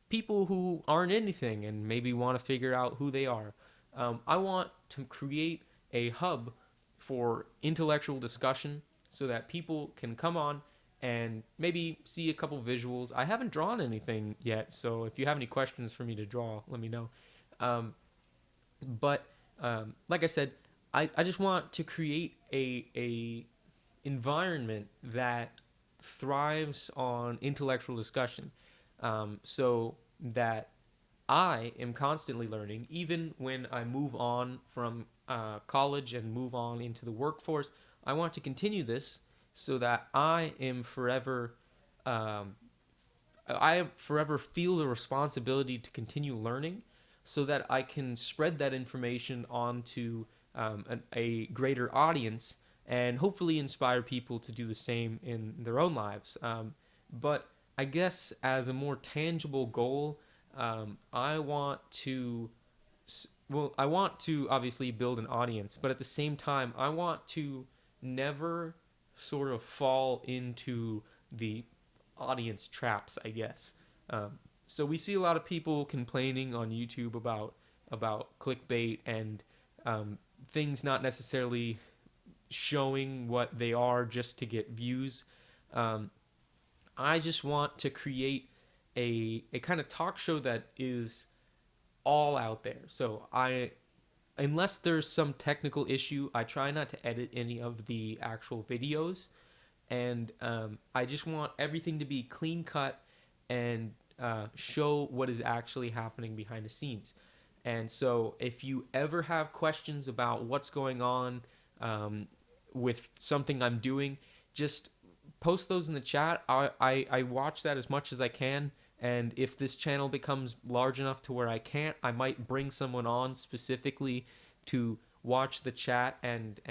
people who aren't anything and maybe want to figure out who they are. I want to create a hub for intellectual discussion so that people can come on and maybe see a couple visuals. I haven't drawn anything yet, so if you have any questions for me to draw, let me know. Um, but like I said, I just want to create a environment that thrives on intellectual discussion, so that I am constantly learning, even when I move on from college and move on into the workforce. I want to continue this so that um, I forever feel the responsibility to continue learning, so that I can spread that information onto a greater audience and hopefully inspire people to do the same in their own lives. But I guess as a more tangible goal, I want to I want to obviously build an audience, but at the same time, I want to never sort of fall into the audience traps, I guess. So we see a lot of people complaining on YouTube about clickbait and things not necessarily showing what they are just to get views. Um, I just want to create a kind of talk show that is all out there. So unless there's some technical issue, I try not to edit any of the actual videos, and I just want everything to be clean cut and show what is actually happening behind the scenes. And so, if you ever have questions about what's going on um, with something I'm doing, just post those in the chat. I watch that as much as I can. And if this channel becomes large enough to where I can't, I might bring someone on specifically to watch the chat and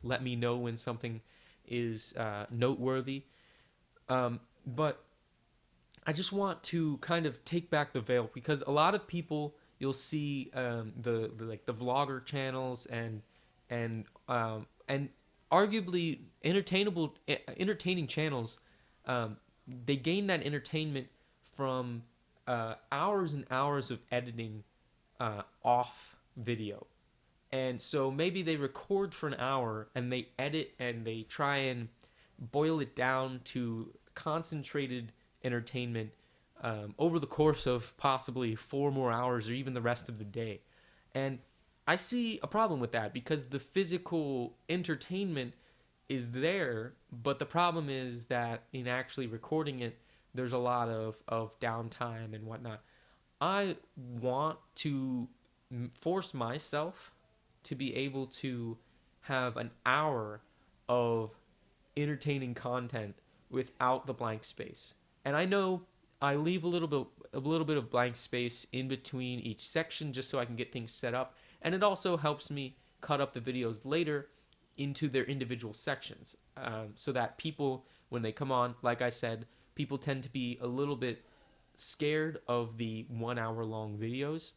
let me know when something is noteworthy. But I just want to kind of take back the veil, because a lot of people you'll see the like the vlogger channels and arguably entertaining channels. They gain that entertainment from hours and hours of editing off video. And so maybe they record for an hour and they edit and they try and boil it down to concentrated entertainment over the course of possibly 4 more hours or even the rest of the day. And I see a problem with that because the physical entertainment is there, but the problem is that in actually recording it, there's a lot of downtime and whatnot. I want to force myself to be able to have an hour of entertaining content without the blank space. And I know I leave a little bit of blank space in between each section just so I can get things set up, and it also helps me cut up the videos later into their individual sections, so that people, when they come on, like I said, people tend to be a little bit scared of the 1 hour long videos.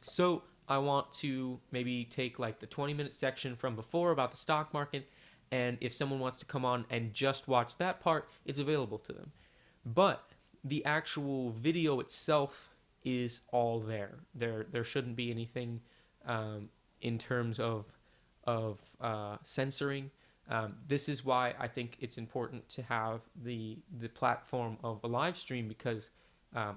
So I want to maybe take like the 20-minute section from before about the stock market, and if someone wants to come on and just watch that part, it's available to them. But the actual video itself is all there. There shouldn't be anything in terms of censoring. This is why I think it's important to have the platform of a live stream, because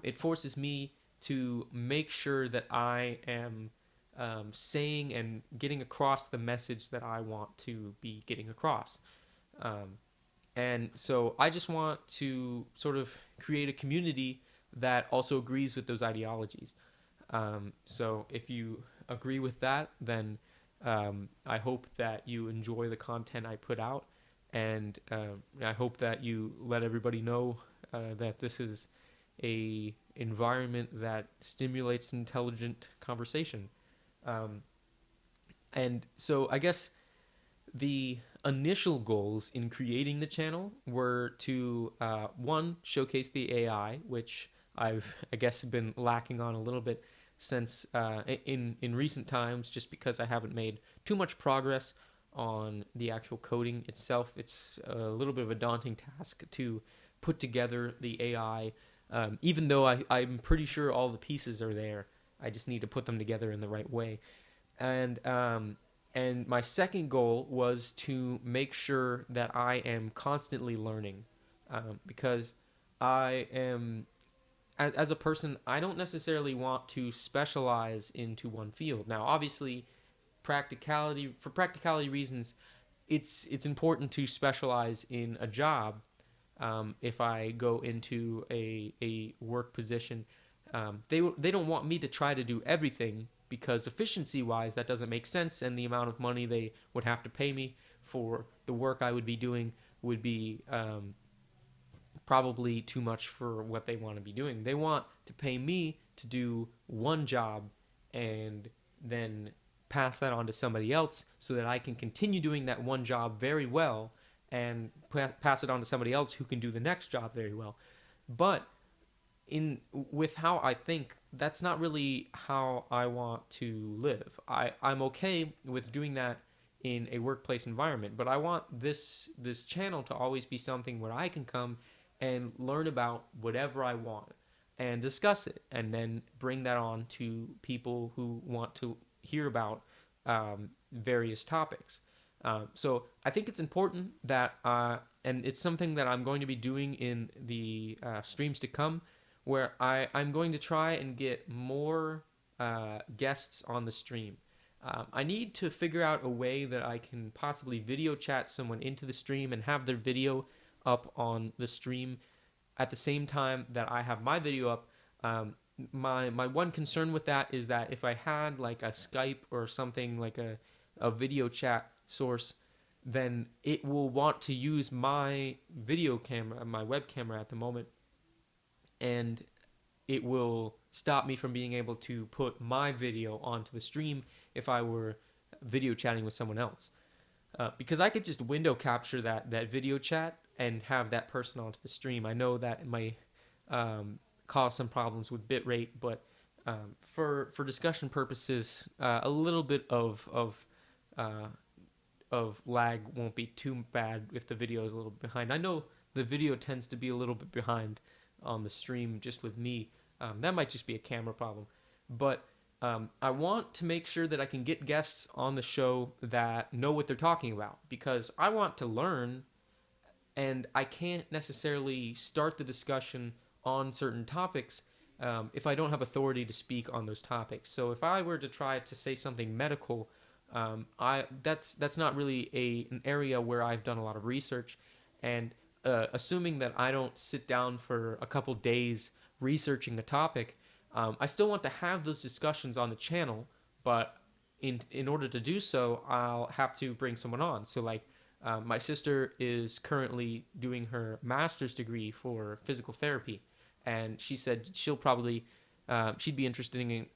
it forces me to make sure that I am saying and getting across the message that I want to be getting across. Um, and so I just want to sort of create a community that also agrees with those ideologies. So if you agree with that, then I hope that you enjoy the content I put out, and I hope that you let everybody know that this is a environment that stimulates intelligent conversation. Um, and so I guess the initial goals in creating the channel were to one, showcase the AI, which I guess been lacking on a little bit since in recent times, just because I haven't made too much progress on the actual coding itself. It's a little bit of a daunting task to put together the AI, even though I'm pretty sure all the pieces are there. I just need to put them together in the right way. And and my second goal was to make sure that I am constantly learning, because I am, as a person, I don't necessarily want to specialize into one field. Now, obviously, practicality reasons, it's important to specialize in a job. If I go into a work position, they don't want me to try to do everything, because efficiency wise that doesn't make sense, and the amount of money they would have to pay me for the work I would be doing would be probably too much for what they want to be doing. They want to pay me to do one job and then pass that on to somebody else so that I can continue doing that one job very well and pass it on to somebody else who can do the next job very well. But in with how I think, that's not really how I want to live. I'm okay with doing that in a workplace environment, but I want this channel to always be something where I can come and learn about whatever I want and discuss it, and then bring that on to people who want to hear about various topics. So I think it's important that, and it's something that I'm going to be doing in the streams to come, where I'm going to try and get more guests on the stream. I need to figure out a way that I can possibly video chat someone into the stream and have their video up on the stream at the same time that I have my video up. My one concern with that is that if I had like a Skype or something like a video chat source, then it will want to use my video camera, my web camera at the moment, and it will stop me from being able to put my video onto the stream if I were video chatting with someone else. Because I could just window capture that video chat and have that person onto the stream. I know that it might cause some problems with bitrate, but for discussion purposes, a little bit of lag won't be too bad if the video is a little behind. I know the video tends to be a little bit behind on the stream just with me. That might just be a camera problem, but I want to make sure that I can get guests on the show that know what they're talking about, because I want to learn, and I can't necessarily start the discussion on certain topics if I don't have authority to speak on those topics. So if I were to try to say something medical, I that's not really an area where I've done a lot of research, and assuming that I don't sit down for a couple days researching the topic, I still want to have those discussions on the channel, but in order to do so, I'll have to bring someone on. So like my sister is currently doing her master's degree for physical therapy, and she said she'll probably she'd be interested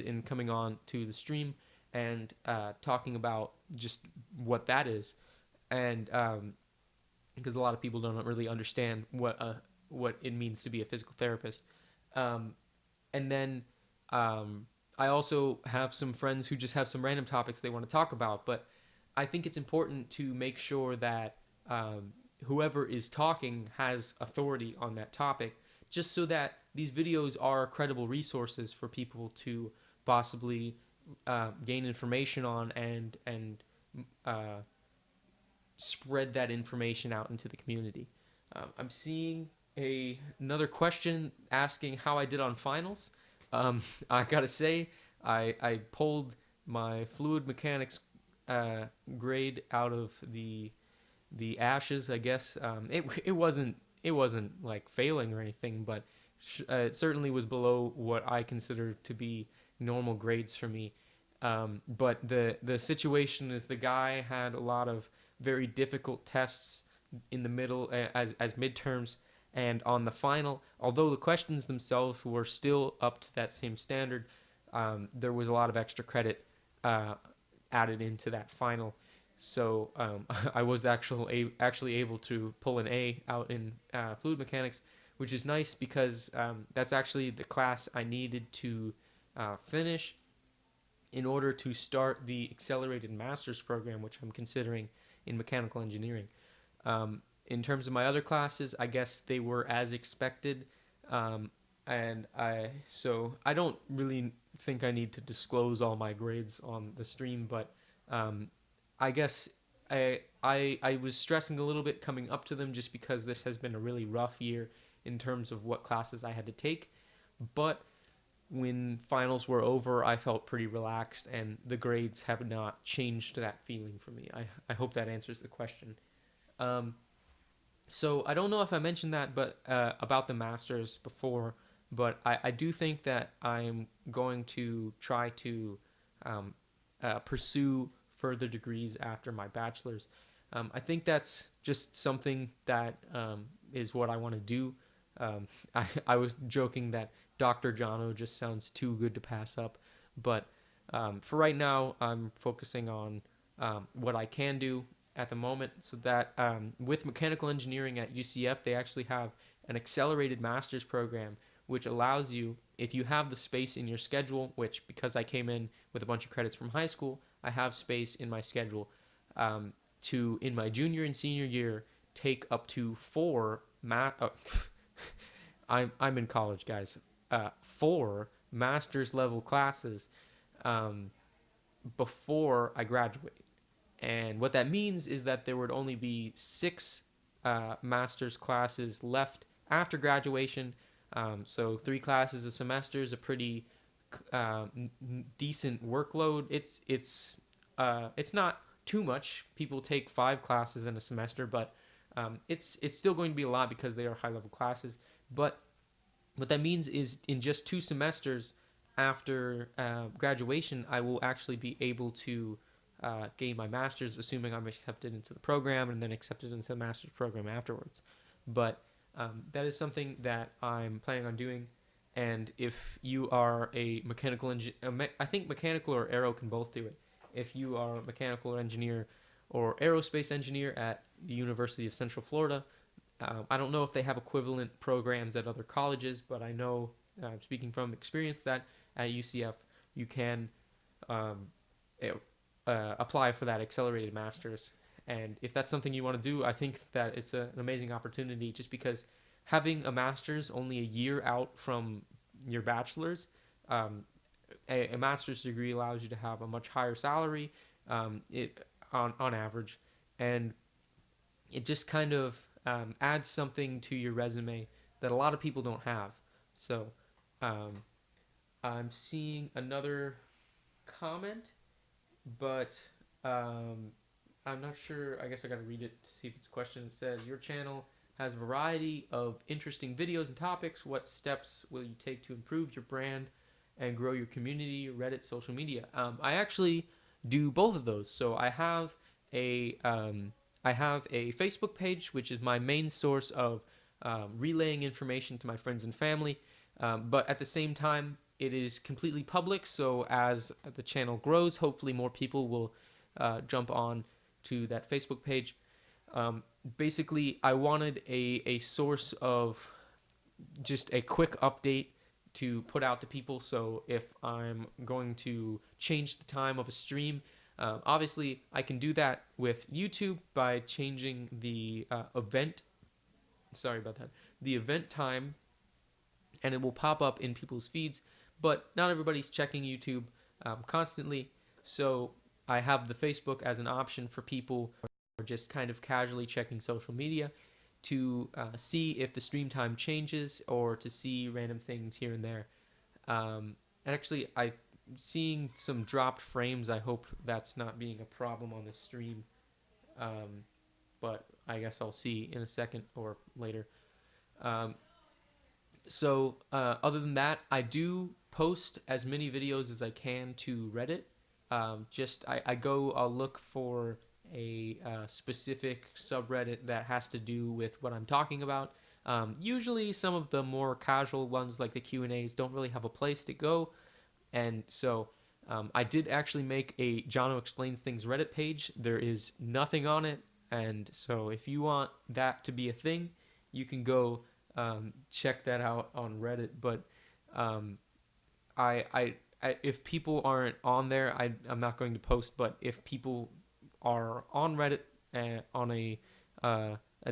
in coming on to the stream and talking about just what that is, and because a lot of people don't really understand what it means to be a physical therapist. Um, and then I also have some friends who just have some random topics they want to talk about, but I think it's important to make sure that whoever is talking has authority on that topic, just so that these videos are credible resources for people to possibly gain information on and uh, spread that information out into the community. I'm seeing another question asking how I did on finals. I gotta say, I pulled my fluid mechanics grade out of the ashes. I guess it wasn't like failing or anything, but it certainly was below what I consider to be normal grades for me. But the situation is the guy had a lot of very difficult tests in the middle as midterms, and on the final, although the questions themselves were still up to that same standard, there was a lot of extra credit uh, added into that final. So I was actually able to pull an A out in fluid mechanics, which is nice because that's actually the class I needed to finish in order to start the accelerated master's program, which I'm considering in mechanical engineering. In terms of my other classes, I guess they were as expected, um, and I don't really think I need to disclose all my grades on the stream, but I guess I was stressing a little bit coming up to them just because this has been a really rough year in terms of what classes I had to take, but when finals were over, I felt pretty relaxed, and the grades have not changed that feeling for me. I hope that answers the question. Um, so I don't know if I mentioned that, but about the masters before, but I do think that I'm going to try to um, pursue further degrees after my bachelor's. I think that's just something that is what I want to do. I was joking that Dr. Jono just sounds too good to pass up, but for right now, I'm focusing on what I can do at the moment. So that with mechanical engineering at UCF, they actually have an accelerated master's program, which allows you, if you have the space in your schedule, which because I came in with a bunch of credits from high school, I have space in my schedule to, in my junior and senior year, take up to four math. Oh, I'm in college, guys. Four master's level classes um, before I graduate. And what that means is that there would only be six master's classes left after graduation. So three classes a semester is a pretty decent workload. It's not too much. People take five classes in a semester, but it's still going to be a lot because they are high level classes. But what that means is in just two semesters after graduation, I will actually be able to gain my master's, assuming I'm accepted into the program and then accepted into the master's program afterwards. But that is something that I'm planning on doing. And if you are a mechanical engineer, I think mechanical or aero can both do it. If you are a mechanical engineer or aerospace engineer at the University of Central Florida, I don't know if they have equivalent programs at other colleges, but I know, speaking from experience, that at UCF you can um, apply for that accelerated master's. And if that's something you want to do, I think that it's an amazing opportunity just because having a master's only a year out from your bachelor's, um, a master's degree allows you to have a much higher salary it on average, and it just kind of adds something to your resume that a lot of people don't have. So um, I'm seeing another comment, but um, I'm not sure. I guess I got to read it to see if it's a question. It says, your channel has a variety of interesting videos and topics. What steps will you take to improve your brand and grow your community, Reddit, social media? I actually do both of those. So I have a Facebook page, which is my main source of relaying information to my friends and family. But at the same time, it is completely public. So as the channel grows, hopefully more people will jump on to that Facebook page. Um, Basically, I wanted a source of just a quick update to put out to people. So if I'm going to change the time of a stream, obviously I can do that with YouTube by changing the event. Sorry about that. The event time, and it will pop up in people's feeds. But not everybody's checking YouTube constantly, so I have the Facebook as an option for people who are just kind of casually checking social media to see if the stream time changes or to see random things here and there. And actually, I'm seeing some dropped frames. I hope that's not being a problem on the stream, um, but I guess I'll see in a second or later. Um, Other than that, I do post as many videos as I can to Reddit. I'll look for a specific subreddit that has to do with what I'm talking about. Usually, some of the more casual ones, like the Q&As, don't really have a place to go, and so I did actually make a Jono Explains Things Reddit page. There is nothing on it, and so if you want that to be a thing, you can go check that out on Reddit. But um, if people aren't on there, I'm not going to post. But if people are on Reddit on a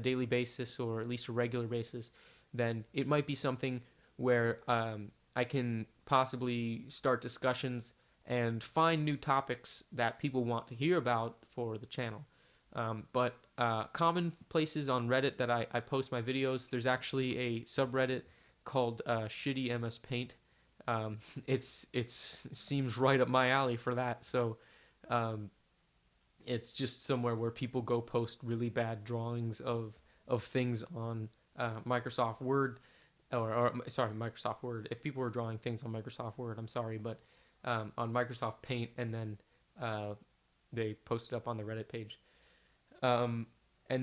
daily basis or at least a regular basis, then it might be something where I can possibly start discussions and find new topics that people want to hear about for the channel. But common places on Reddit that I post my videos, there's actually a subreddit called Shitty MS Paint. It seems right up my alley for that. So um, it's just somewhere where people go post really bad drawings of things on Microsoft Word, or sorry, Microsoft Word. If people were drawing things on Microsoft Word, I'm sorry, but on Microsoft Paint, and then they post it up on the Reddit page. And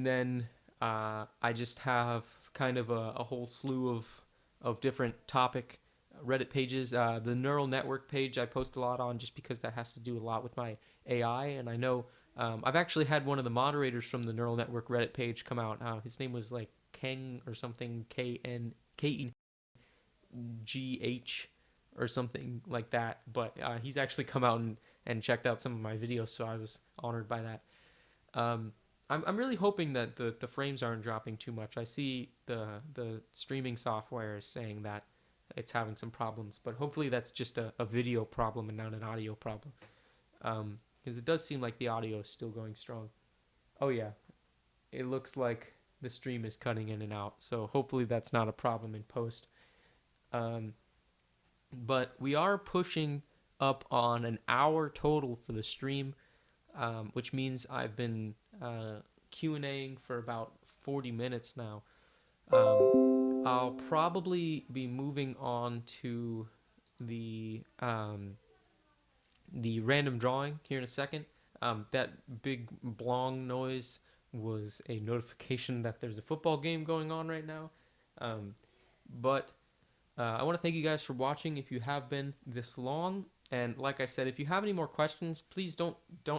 then I just have kind of a whole slew of different topic Reddit pages. The neural network page I post a lot on just because that has to do a lot with my AI. And I know I've actually had one of the moderators from the neural network Reddit page come out. His name was like Keng or something, KNKEGH or something like that. But he's actually come out and checked out some of my videos, so I was honored by that. Um, I'm really hoping that the frames aren't dropping too much. I see the streaming software is saying that it's having some problems, but hopefully that's just a video problem and not an audio problem. Because it does seem like the audio is still going strong. Oh yeah, it looks like the stream is cutting in and out, so hopefully that's not a problem in post. Um, but we are pushing up on an hour total for the stream, which means I've been Q&Aing for about 40 minutes now. I'll probably be moving on to the random drawing here in a second. That big blong noise was a notification that there's a football game going on right now. Um, but I want to thank you guys for watching if you have been this long. And like I said, if you have any more questions, please don't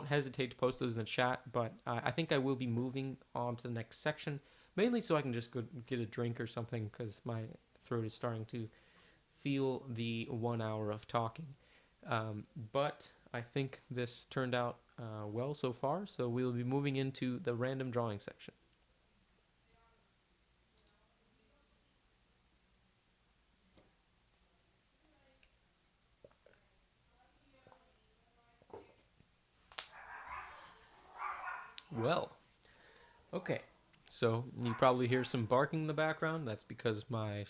hesitate to post those in the chat. But I think I will be moving on to the next section, mainly so I can just go get a drink or something because my throat is starting to feel the 1 hour of talking. But I think this turned out well so far, so we will be moving into the random drawing section. Well, okay. So you probably hear some barking in the background. That's because my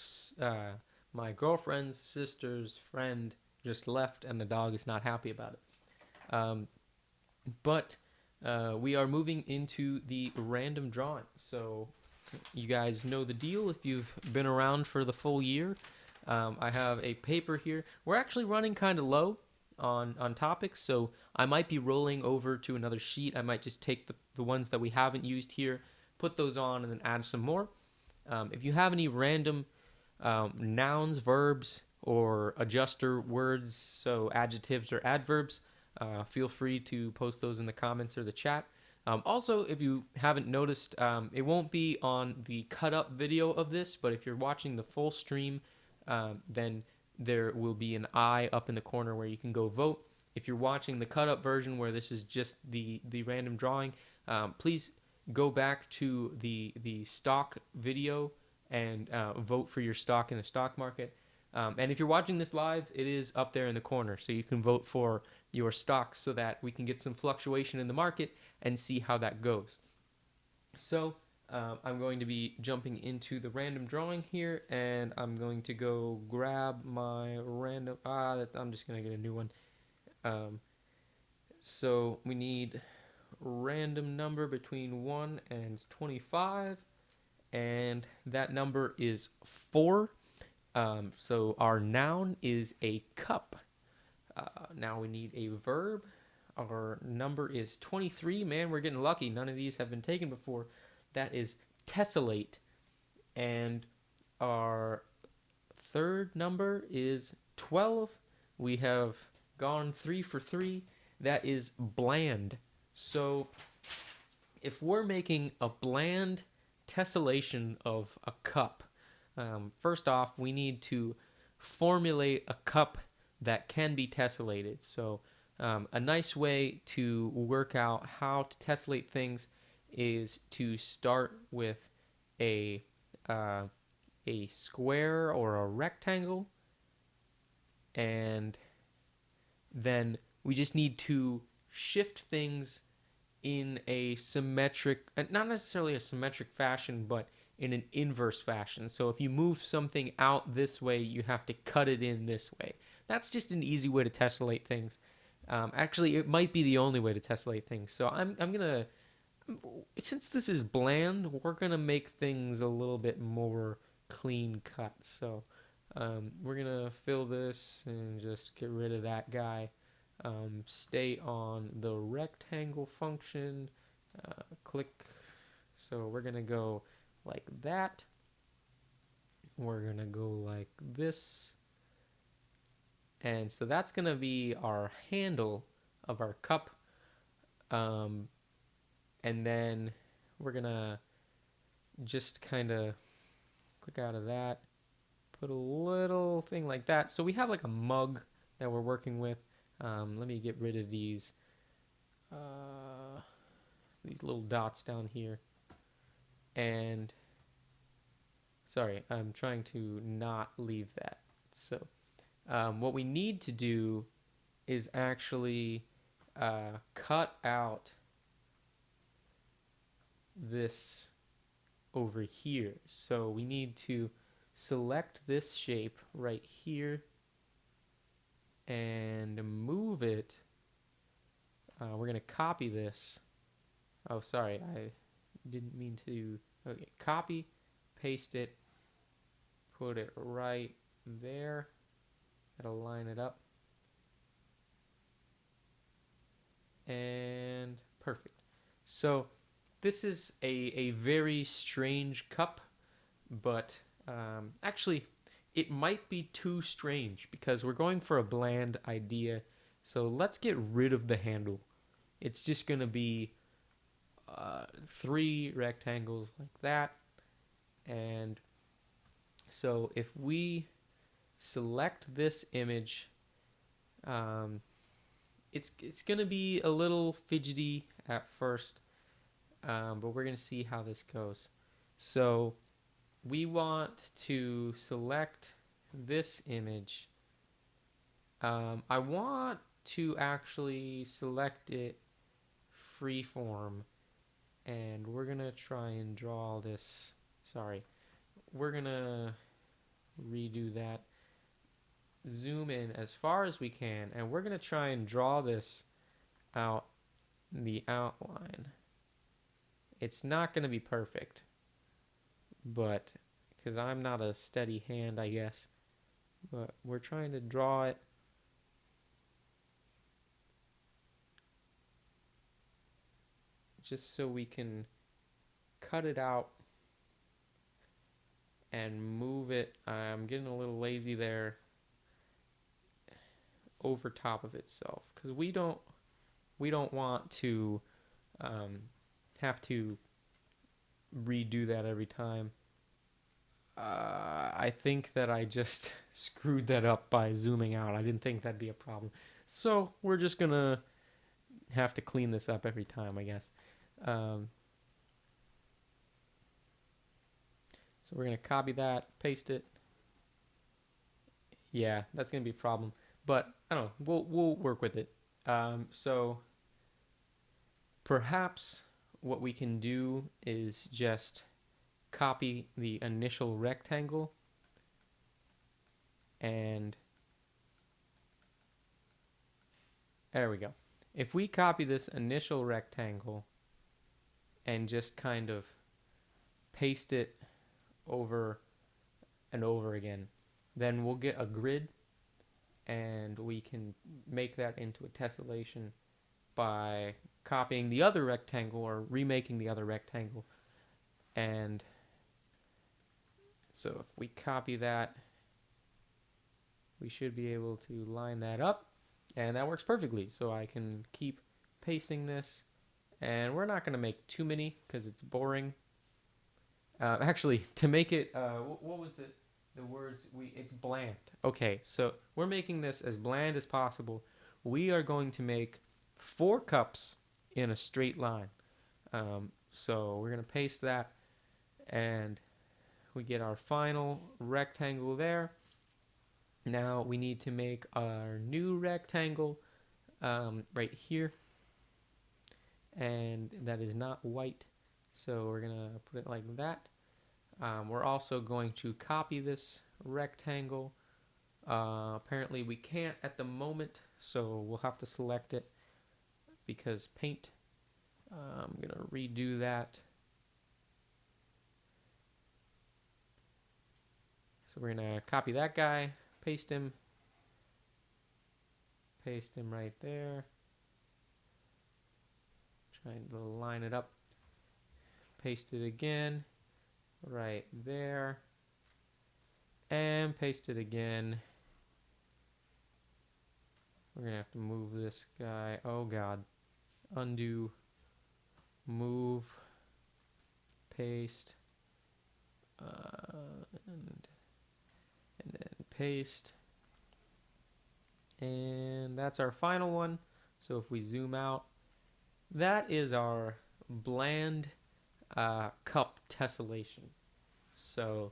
girlfriend's sister's friend just left, and the dog is not happy about it. But we are moving into the random drawing. So you guys know the deal if you've been around for the full year. I have a paper here. We're actually running kind of low on topics, so I might be rolling over to another sheet. I might just take the ones that we haven't used here, put those on, and then add some more. If you have any random nouns, verbs, or adjuster words, so adjectives or adverbs, feel free to post those in the comments or the chat. Also, if you haven't noticed, it won't be on the cut up video of this, but if you're watching the full stream, then there will be an eye up in the corner where you can go vote. If you're watching the cut up version where this is just the random drawing, please go back to the stock video and vote for your stock in the stock market. And if you're watching this live, it is up there in the corner, so you can vote for your stocks so that we can get some fluctuation in the market and see how that goes. So I'm going to be jumping into the random drawing here, and I'm going to go grab my random. I'm just going to get a new one. So we need random number between 1 and 25, and that number is 4. So our noun is a cup. Now we need a verb. Our number is 23. Man, we're getting lucky. None of these have been taken before. That is tessellate. And our third number is 12. We have gone 3 for 3. That is bland. So if we're making a bland tessellation of a cup, first off, we need to formulate a cup that can be tessellated. So a nice way to work out how to tessellate things is to start with a square or a rectangle, and then we just need to shift things in a symmetric, not necessarily a symmetric fashion, but in an inverse fashion. So if you move something out this way, you have to cut it in this way. That's just an easy way to tessellate things. Actually, it might be the only way to tessellate things. So I'm gonna, since this is bland, we're gonna make things a little bit more clean cut. So we're gonna fill this and just get rid of that guy. Stay on the rectangle function. Click. So we're gonna go like that. We're gonna go like this. And so that's going to be our handle of our cup. And then we're going to just kind of click out of that, put a little thing like that. So we have like a mug that we're working with. Let me get rid of these little dots down here. And sorry, I'm trying to not leave that. So what we need to do is actually cut out this over here. So we need to select this shape right here and move it. We're going to copy this. Oh, sorry, I didn't mean to. Okay, copy, paste it, put it right there. That'll line it up. And perfect. So this is a very strange cup, but actually it might be too strange because we're going for a bland idea. So let's get rid of the handle. It's just going to be 3 rectangles like that. And so if we select this image, it's going to be a little fidgety at first, but we're going to see how this goes. So we want to select this image. I want to actually select it freeform, And we're going to try and draw this. Sorry. We're going to redo that. Zoom in as far as we can. And we're going to try and draw this out in the outline. It's not going to be perfect. But, because I'm not a steady hand, I guess. But we're trying to draw it just so we can cut it out and move it. I'm getting a little lazy there, over top of itself, because we don't want to have to redo that every time. I think that I just screwed that up by zooming out. I didn't think that'd be a problem. So we're just gonna have to clean this up every time, I guess. So we're gonna copy that, paste it. Yeah, that's gonna be a problem, but I don't know. We'll work with it. So perhaps what we can do is just copy the initial rectangle and there we go. If we copy this initial rectangle and just kind of paste it over and over again, then we'll get a grid and we can make that into a tessellation by copying the other rectangle or remaking the other rectangle. And so if we copy that, we should be able to line that up, and that works perfectly. So I can keep pasting this, and we're not going to make too many because it's boring. Actually, to make it, what was it? The words it's bland. Okay, so we're making this as bland as possible. We are going to make 4 cups in a straight line. So we're going to paste that, and we get our final rectangle there. Now we need to make our new rectangle right here, and that is not white, so we're gonna put it like that. We're also going to copy this rectangle. Apparently we can't at the moment, so we'll have to select it because paint. I'm gonna redo that. So we're gonna copy that guy, paste him right there. Trying to line it up. Paste it again, right there. And paste it again. We're gonna have to move this guy. Oh God. Undo, move, paste, and then paste. And that's our final one. So if we zoom out, that is our bland cup tessellation. So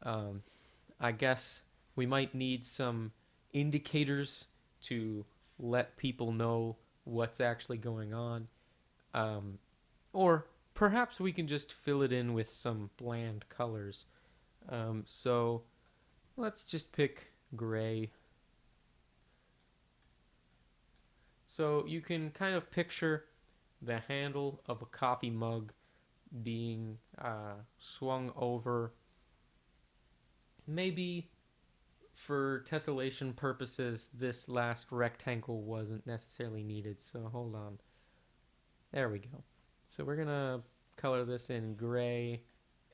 I guess we might need some indicators to let people know what's actually going on. Or perhaps we can just fill it in with some bland colors. So let's just pick gray. So you can kind of picture the handle of a coffee mug being swung over. Maybe for tessellation purposes, this last rectangle wasn't necessarily needed. So hold on. There we go. So we're going to color this in gray.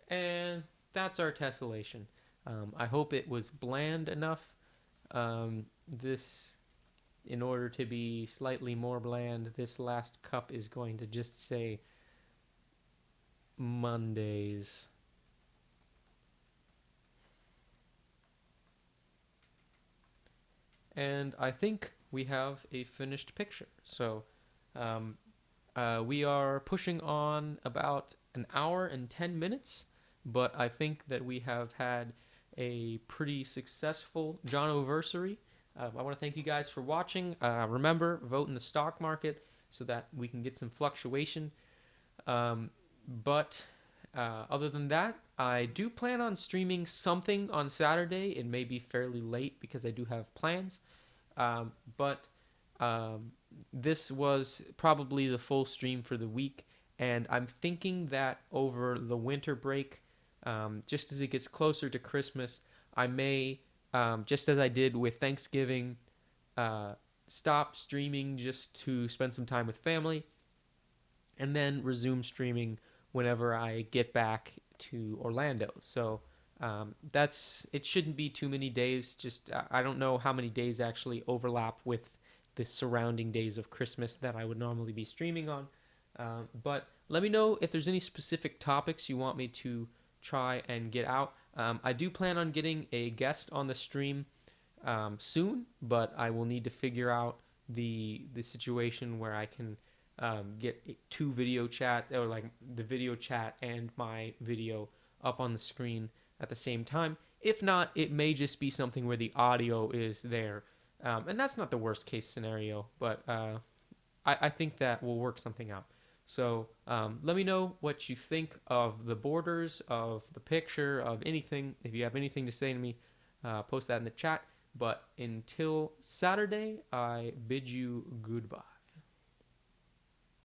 And that's our tessellation. I hope it was bland enough. In order to be slightly more bland, this last cup is going to just say Mondays. And I think we have a finished picture. So we are pushing on about an hour and 10 minutes, but I think that we have had a pretty successful Jonoversary. I want to thank you guys for watching. Remember, vote in the stock market so that we can get some fluctuation. But other than that, I do plan on streaming something on Saturday. It may be fairly late because I do have plans. But um, this was probably the full stream for the week, and I'm thinking that over the winter break, just as it gets closer to Christmas, I may, just as I did with Thanksgiving, uh, stop streaming just to spend some time with family, and then resume streaming whenever I get back to Orlando. So that's it. Shouldn't be too many days. Just I don't know how many days actually overlap with the surrounding days of Christmas that I would normally be streaming on. But let me know if there's any specific topics you want me to try and get out. I do plan on getting a guest on the stream soon, but I will need to figure out the situation where I can get two video chat, or like the video chat and my video up on the screen at the same time. If not, it may just be something where the audio is there, and that's not the worst case scenario. But I think that will work something out. So let me know what you think of the borders, of the picture, of anything. If you have anything to say to me, post that in the chat. But until Saturday, I bid you goodbye.